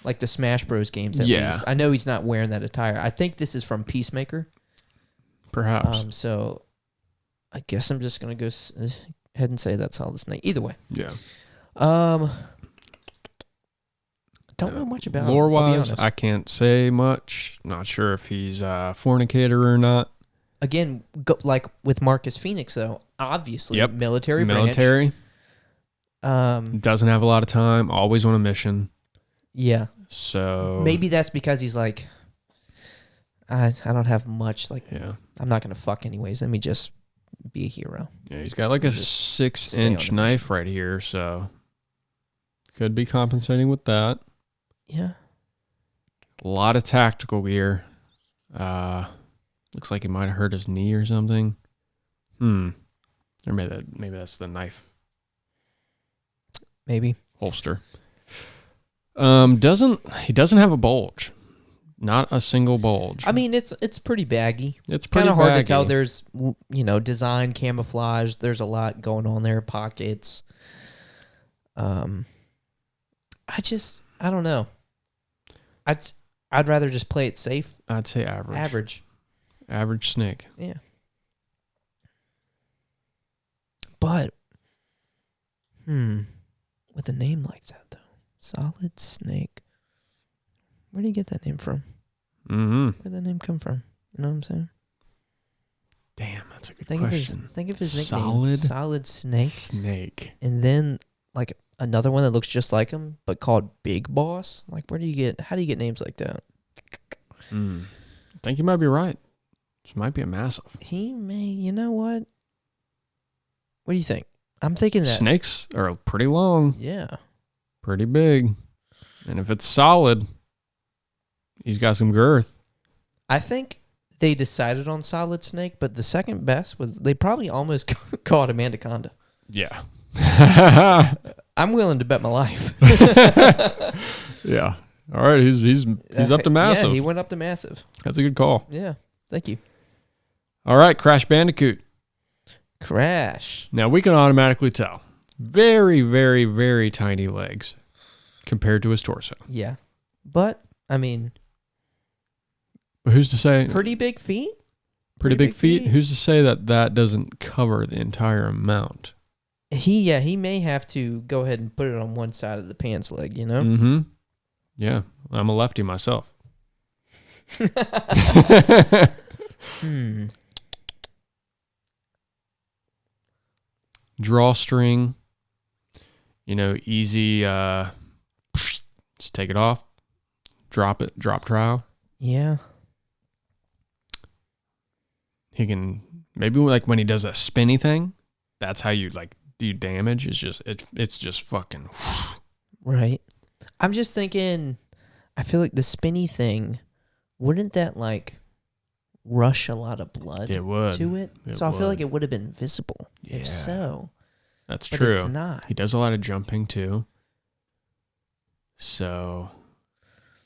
like the Smash Bros games at least. I know he's not wearing that attire. I think this is from Peacemaker. Perhaps. So I guess I'm just going to go ahead and say that's Solid Snake. Either way. Yeah. Don't know much about lore-wise, I can't say much. Not sure if he's a fornicator or not. Again, like with Marcus Phoenix, though, obviously military branch. Doesn't have a lot of time. Always on a mission. Yeah. So maybe that's because he's like, I don't have much. Like, I'm not gonna fuck anyways. Let me just be a hero. Yeah, he's got like a 6-inch knife right here, so could be compensating with that. Yeah. A lot of tactical gear. Looks like he might have hurt his knee or something. Or maybe that's the knife. Maybe. Holster. He doesn't have a bulge. Not a single bulge. I mean, it's pretty baggy. It's pretty kind of hard baggy. to tell. There's design, camouflage. There's a lot going on there. Pockets. I don't know. I'd rather just play it safe. I'd say average. Average Snake. Yeah. But with a name like that though, Solid Snake. Where do you get that name from? Mm-hmm. Where'd that name come from? You know what I'm saying? Damn, that's a good question. Think of his nickname. Solid Snake. Snake. And then, like, another one that looks just like him, but called Big Boss. Like, how do you get names like that? I think you might be right. This might be a massive. He may, you know what? What do you think? I'm thinking that. Snakes are pretty long. Yeah. Pretty big. And if it's solid, he's got some girth. I think they decided on solid snake, but the second best was they probably almost caught him anaconda. Yeah. I'm willing to bet my life. Yeah. All right. He's up to massive. Yeah, he went up to massive. That's a good call. Yeah. Thank you. All right. Crash Bandicoot. Crash. Now we can automatically tell. Very, very, very tiny legs compared to his torso. Yeah. But, I mean. But who's to say? Pretty big feet? Pretty big feet? Who's to say that doesn't cover the entire amount? He may have to go ahead and put it on one side of the pants leg, you know? Mm-hmm. Yeah. I'm a lefty myself. Drawstring. Easy. Just take it off. Drop it. Drop trowel. Yeah. He can, maybe like when he does that spinny thing, that's how you like do damage. It's just fucking. Right. I'm just thinking, I feel like the spinny thing, wouldn't that like rush a lot of blood to it? So I feel like it would have been visible. Yeah. If so. That's but true. It's not. He does a lot of jumping too. So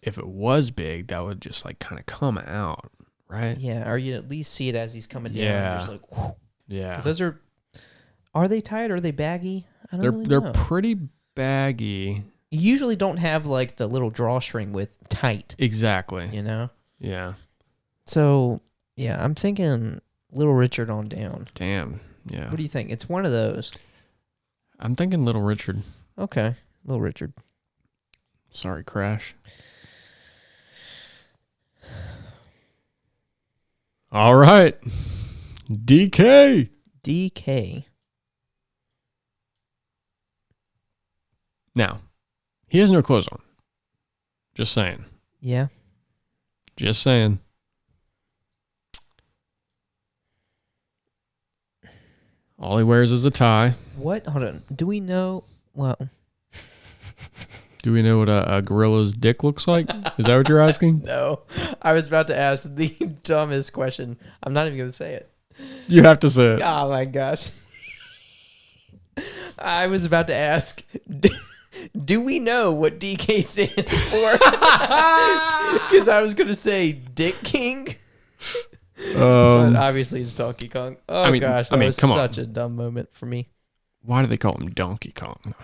if it was big, that would just like kind of come out, right? Yeah, or you at least see it as he's coming down. Yeah. Just like, whoo. Yeah. 'Cause those are they tight? Are they baggy? I don't really They're know. pretty baggy. You usually don't have like the little drawstring with tight. Exactly. You know? Yeah. So, yeah, I'm thinking Little Richard on down. Damn. Yeah. What do you think? It's one of those. I'm thinking Little Richard. Okay. Little Richard. Sorry, Crash. All right. DK. DK. Now, he has no clothes on. Just saying. Yeah. Just saying. All he wears is a tie. What? Hold on. Do we know? Well. Do we know what a gorilla's dick looks like? Is that what you're asking? No. I was about to ask the dumbest question. I'm not even going to say it. You have to say it. Oh, my gosh. I was about to ask, do we know what DK stands for? Because I was going to say Dick King. But obviously it's Donkey Kong. Oh, gosh. That was such a dumb moment for me. Why do they call him Donkey Kong?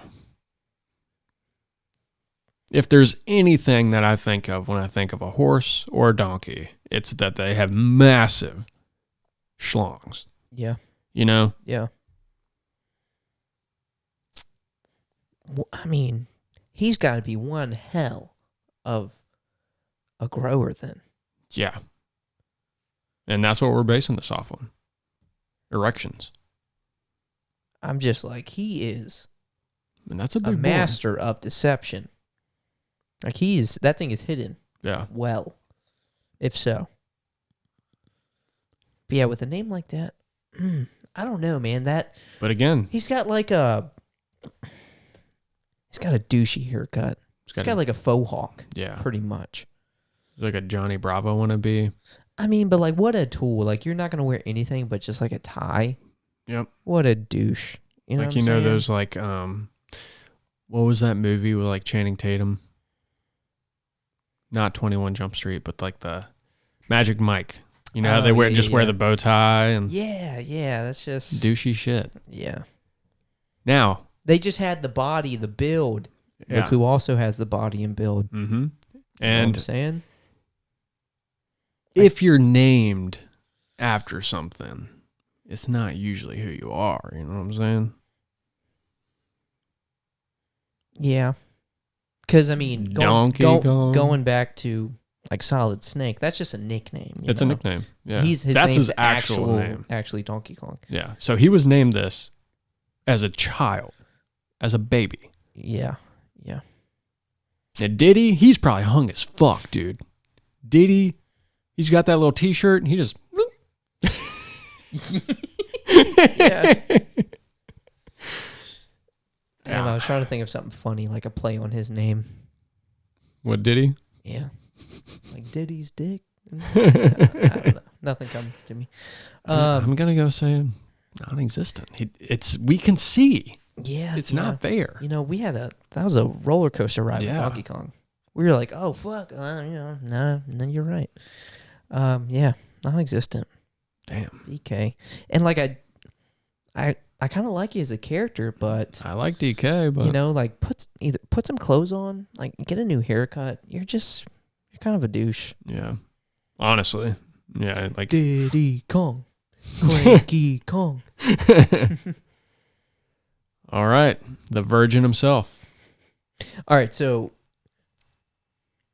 If there's anything that I think of when I think of a horse or a donkey, it's that they have massive schlongs. Yeah. You know? Yeah. Well, I mean, he's got to be one hell of a grower then. Yeah. And that's what we're basing this off on. Erections. I'm just like, he is And that's a big master of deception. Like that thing is hidden. Yeah. Well, if so. But yeah, with a name like that, I don't know, man. But again, he's got a douchey haircut. He's got like a faux hawk. Yeah. Pretty much. Like a Johnny Bravo wannabe. I mean, but like, what a tool. Like, you're not going to wear anything but just like a tie. Yep. What a douche. You know like, what I'm saying? those like, what was that movie with like Channing Tatum? Not 21 Jump Street, but like the Magic Mike. You know how they wear the bow tie and yeah, that's just douchey shit. Yeah. Now they just had the body, the build. Yeah. Look who also has the body and build. Mm-hmm. And you know what I'm saying, if you're named after something, it's not usually who you are. You know what I'm saying? Yeah. Because, I mean, going back to, like, Solid Snake, that's just a nickname. It's a nickname. Yeah. His that's name's his actual name. Actually, Donkey Kong. Yeah. So he was named this as a child, as a baby. Yeah. Yeah. And Diddy, he's probably hung as fuck, dude. Diddy, he's got that little T-shirt, and he just... Yeah. Damn, I was trying to think of something funny, like a play on his name. What, Diddy? Yeah. Like Diddy's dick. I don't know. Nothing comes to me. I'm going to go say non-existent. We can see. Yeah. It's not there. You know, that was a roller coaster ride with Donkey Kong. We were like, oh, fuck. No, you're right. Yeah, non-existent. Damn. DK. And like I kind of like you as a character, but I like DK, but you know, like either put some clothes on, like get a new haircut. You're kind of a douche. Yeah. Honestly. Yeah, like Diddy Kong. Cranky Kong. All right, the Virgin himself. All right, so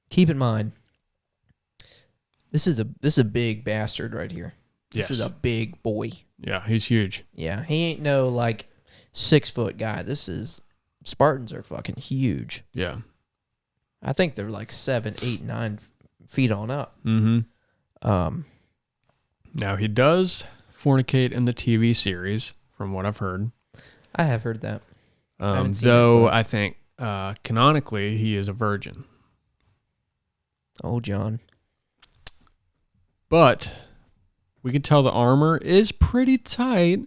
keep in mind this is a big bastard right here. This is a big boy. Yeah, he's huge. Yeah, he ain't no like 6 foot guy. Spartans are fucking huge. Yeah. I think they're like 7, 8, 9 feet on up. Mm-hmm. Now he does fornicate in the TV series, from what I've heard. I have heard that. I think canonically he is a virgin. Oh, John. But we can tell the armor is pretty tight,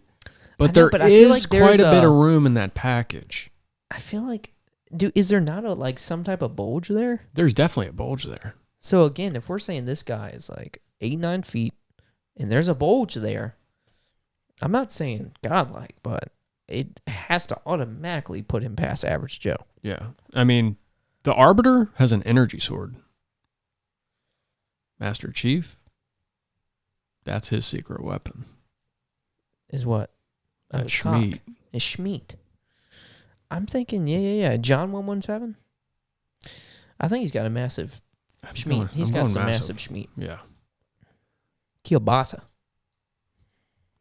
but there is quite a bit of room in that package. I feel like, is there not some type of bulge there? There's definitely a bulge there. So again, if we're saying this guy is like 8, 9 feet, and there's a bulge there, I'm not saying godlike, but it has to automatically put him past average Joe. Yeah. I mean, the Arbiter has an energy sword. Master Chief, that's his secret weapon. Is what? That Schmeat. Is Schmeat. I'm thinking, yeah. John 117? I think he's got a massive Schmeat. He's got some massive Schmeat. Yeah. Kielbasa.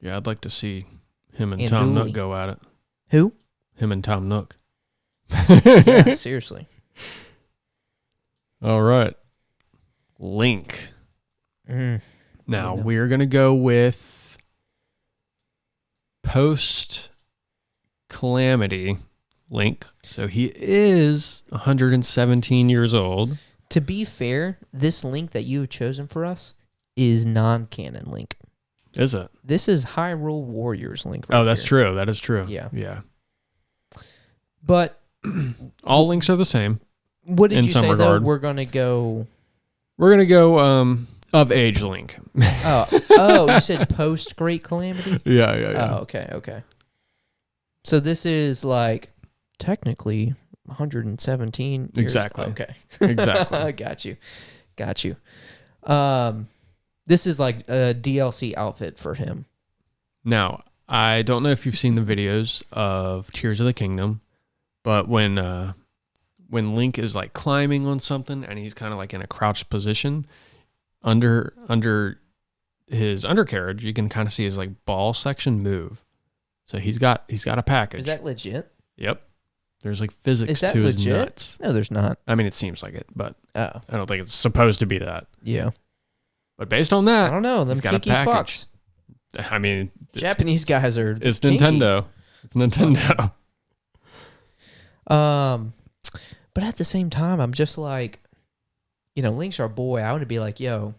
Yeah, I'd like to see him and Tom Nook go at it. Who? Him and Tom Nook. Yeah, seriously. All right. Link. Now, we're going to go with post-calamity Link. So he is 117 years old. To be fair, this Link that you have chosen for us is non-canon Link. Is it? This is Hyrule Warriors Link. Right that's here. true. That is true. Yeah. But all Links are the same. What did you say, though? We're going to go of age Link. Oh, you said post Great Calamity? Yeah. Oh, okay. So this is like technically 117 years. Exactly. Okay. Exactly. Got you. This is like a DLC outfit for him. Now, I don't know if you've seen the videos of Tears of the Kingdom, but when Link is like climbing on something and he's kind of like in a crouched position, under his undercarriage, you can kind of see his like ball section move. So he's got a package. Is that legit? Yep. There's like physics to legit? his nuts. No, there's not. I mean, it seems like it, but I don't think it's supposed to be that. Yeah. But based on that, I don't know. Them he's got a kinky package. fucks. I mean, Japanese guys are. It's kinky. Nintendo. It's Nintendo. But at the same time, I'm just like, Link's our boy. I would be like, yo,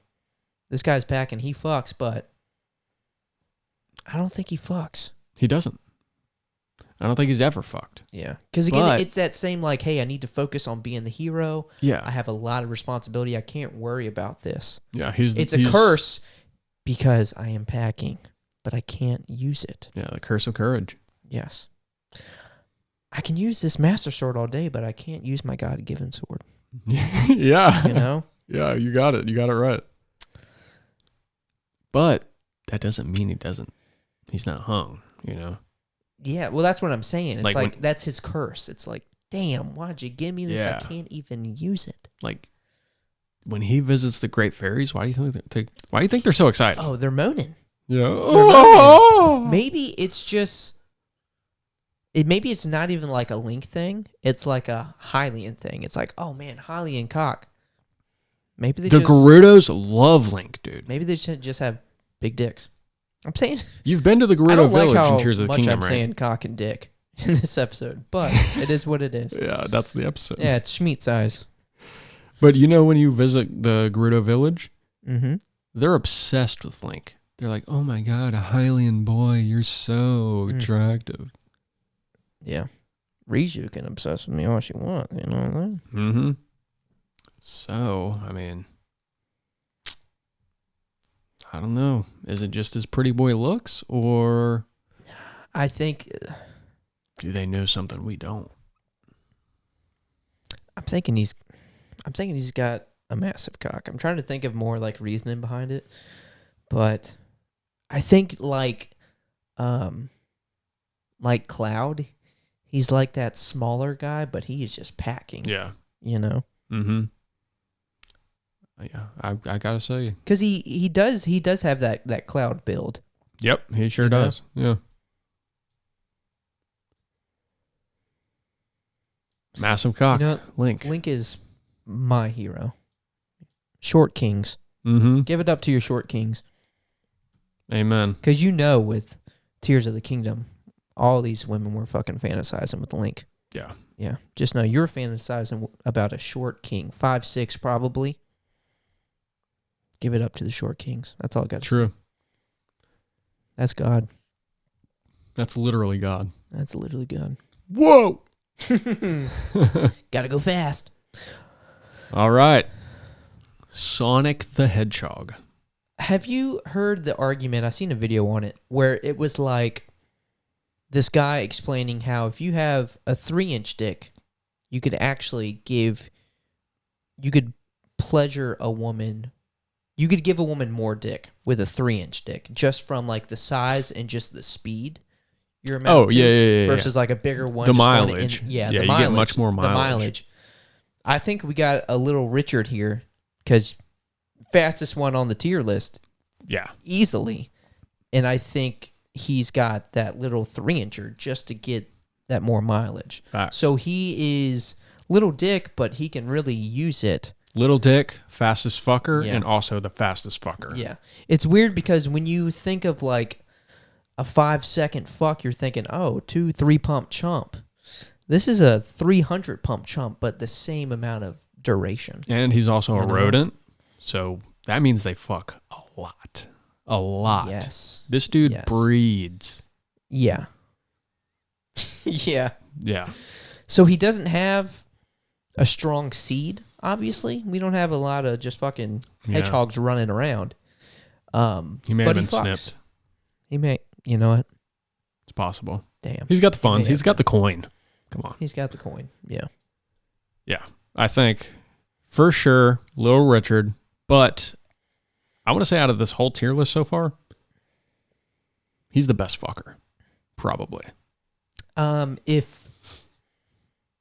this guy's packing. He fucks, but I don't think he fucks. He doesn't. I don't think he's ever fucked. Yeah. Because again, it's that same like, hey, I need to focus on being the hero. Yeah. I have a lot of responsibility. I can't worry about this. Yeah. It's a curse because I am packing, but I can't use it. Yeah. The curse of courage. Yes. I can use this master sword all day, but I can't use my God-given sword. Yeah. Yeah, you got it. You got it right. But that doesn't mean he's not hung, Yeah, well, that's what I'm saying. It's like that's his curse. It's like, damn, why'd you give me this? Yeah. I can't even use it. Like, when he visits the Great Fairies, why do you think they're so excited? Oh, they're moaning. Yeah. They're moaning. Maybe it's just maybe it's not even like a Link thing. It's like a Hylian thing. It's like, oh man, Hylian cock. Maybe they The Gerudos love Link, dude. Maybe they should just have big dicks. I'm saying you've been to the Gerudo village in Tears of the Kingdom, I'm right? saying cock and dick in this episode, but it is what it is. Yeah, that's the episode. Yeah, it's Schmeat size. But you know, when you visit the Gerudo village, Mm-hmm. they're obsessed with Link. They're like, oh my God, a Hylian boy, you're so attractive. Yeah. Riju can obsess with me all she wants, you know what I mean? Mm-hmm. So, I mean, I don't know. Is it just his pretty boy looks, or I think do they know something we don't? I'm thinking he's got a massive cock. I'm trying to think of more like reasoning behind it, but I think like Cloud, he's like that smaller guy, but he is just packing. Yeah. You know. Mm-hmm. Yeah, I gotta say, because he does have that Cloud build. Yep, he sure does. Yeah. Massive cock. You know, Link. Link is my hero. Short kings. Mm-hmm. Give it up to your short kings. Amen. Because with Tears of the Kingdom, all these women were fucking fantasizing with Link. Yeah. Yeah. Just know you're fantasizing about a short king. 5'6" probably. Give it up to the short kings. That's all I got to True. say. That's God. That's literally God. That's literally God. Whoa! Gotta go fast. All right. Sonic the Hedgehog. Have you heard the argument? I seen a video on it where it was like this guy explaining how if you have a 3-inch dick, you could pleasure a woman. You could give a woman more dick with a 3-inch dick just from like the size and just the speed you're amount to. Yeah. Versus like a bigger one. The just mileage. the you mileage. Get much more mileage. The mileage. I think we got a little Richard here because fastest one on the tier list. Yeah. Easily. And I think he's got that little 3-incher just to get that more mileage. Facts. So he is little dick, but he can really use it. Little dick, fastest fucker, Yeah. and also the fastest fucker. Yeah. It's weird because when you think of like a 5-second fuck, you're thinking, 2-3 pump chump. This is a 300 pump chump, but the same amount of duration. And he's also a rodent, so that means they fuck a lot. A lot. Yes. This dude breeds. Yeah. Yeah. Yeah. So he doesn't have a strong seed, obviously. We don't have a lot of just fucking hedgehogs running around. He may have been snipped. He may, you know what? It's possible. Damn. He's got the funds. He's got the coin. Come on. He's got the coin. Yeah. Yeah. I think for sure, Little Richard, but I want to say out of this whole tier list so far, he's the best fucker. Probably.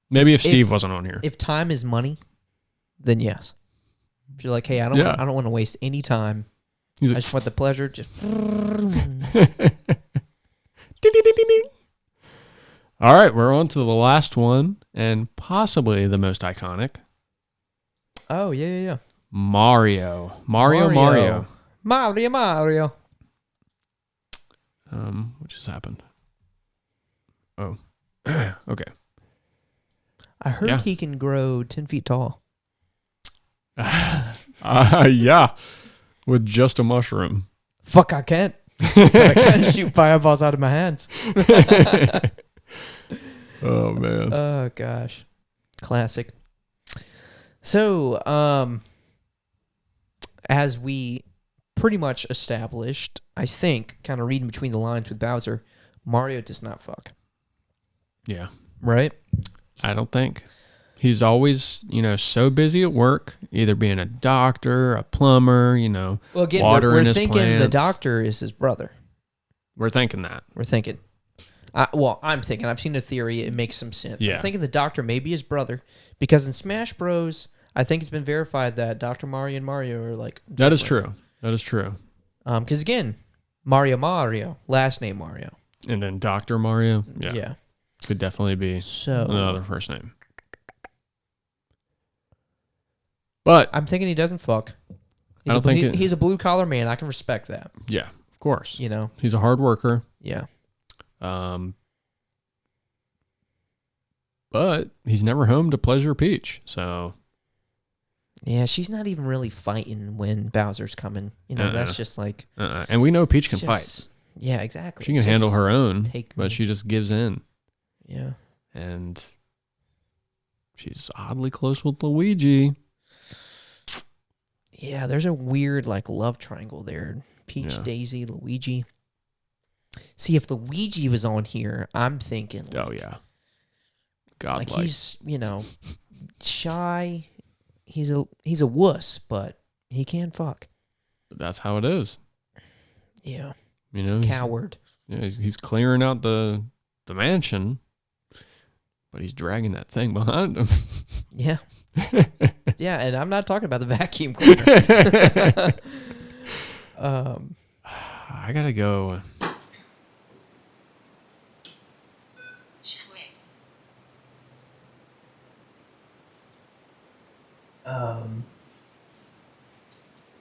Maybe if Steve wasn't on here. If time is money, then yes. If you're like, hey, I don't want to waste any time. He's I just want the pleasure. Just All right, we're on to the last one and possibly the most iconic. Oh, yeah. Mario. Mario. What just happened? Oh. Okay. I heard he can grow 10 feet tall. Yeah. With just a mushroom. Fuck, I can't. But I can't shoot fireballs out of my hands. Oh, man. Oh, gosh. Classic. So, as we pretty much established, I think, kind of reading between the lines with Bowser, Mario does not fuck. Yeah. Right? I don't think. He's always, so busy at work, either being a doctor, a plumber, well, again, watering we're his thinking plants. the doctor is his brother. We're thinking that. We're thinking. I'm thinking. I've seen a theory. It makes some sense. Yeah. I'm thinking the doctor may be his brother because in Smash Bros, I think it's been verified that Dr. Mario and Mario are like... That is true. That is true. Because again, Mario, last name Mario. And then Dr. Mario. Yeah. Could definitely be another first name. But I'm thinking he doesn't fuck. He's a blue collar man. I can respect that. Yeah, of course. You know, he's a hard worker. Yeah. But he's never home to Pleasure Peach, so. Yeah, she's not even really fighting when Bowser's coming. You know, that's just like. And we know Peach can fight. Yeah, exactly. She can handle her own, but she just gives in. Yeah. And she's oddly close with Luigi. Yeah, there's a weird like love triangle there. Peach, Daisy, Luigi. See, if Luigi was on here, I'm thinking. Oh yeah. Godlike. Like he's, you know, shy. He's a wuss, but he can fuck. That's how it is. Yeah. You know, coward. He's clearing out the mansion, but he's dragging that thing behind him. Yeah. Yeah, and I'm not talking about the vacuum cleaner. I gotta go.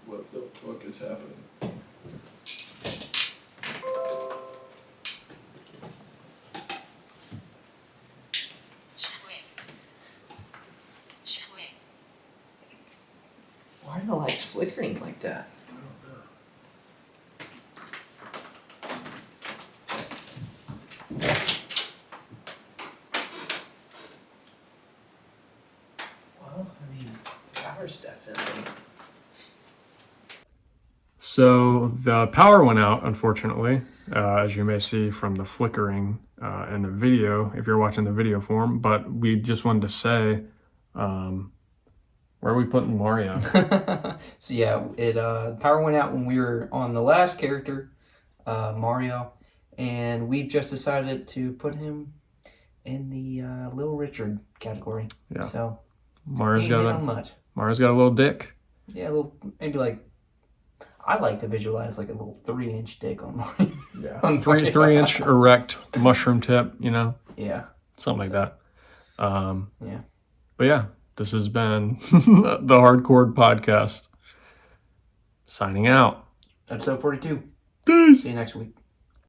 What the fuck is happening? Why are the lights flickering like that? I don't know. Well, I mean, power's definitely. So the power went out, unfortunately, as you may see from the flickering in the video, if you're watching the video form. But we just wanted to say, where are we putting Mario? So yeah, power went out when we were on the last character, Mario, and we just decided to put him in the Little Richard category. Yeah. So Mario's got a little dick. Yeah, a little, maybe like. I like to visualize like a little 3-inch dick on Mario. Yeah, on 3-inch erect mushroom tip. You know. Yeah. Something like that. Yeah. But yeah, this has been the Hardcore Podcast. Signing out. Episode 42. Peace. See you next week.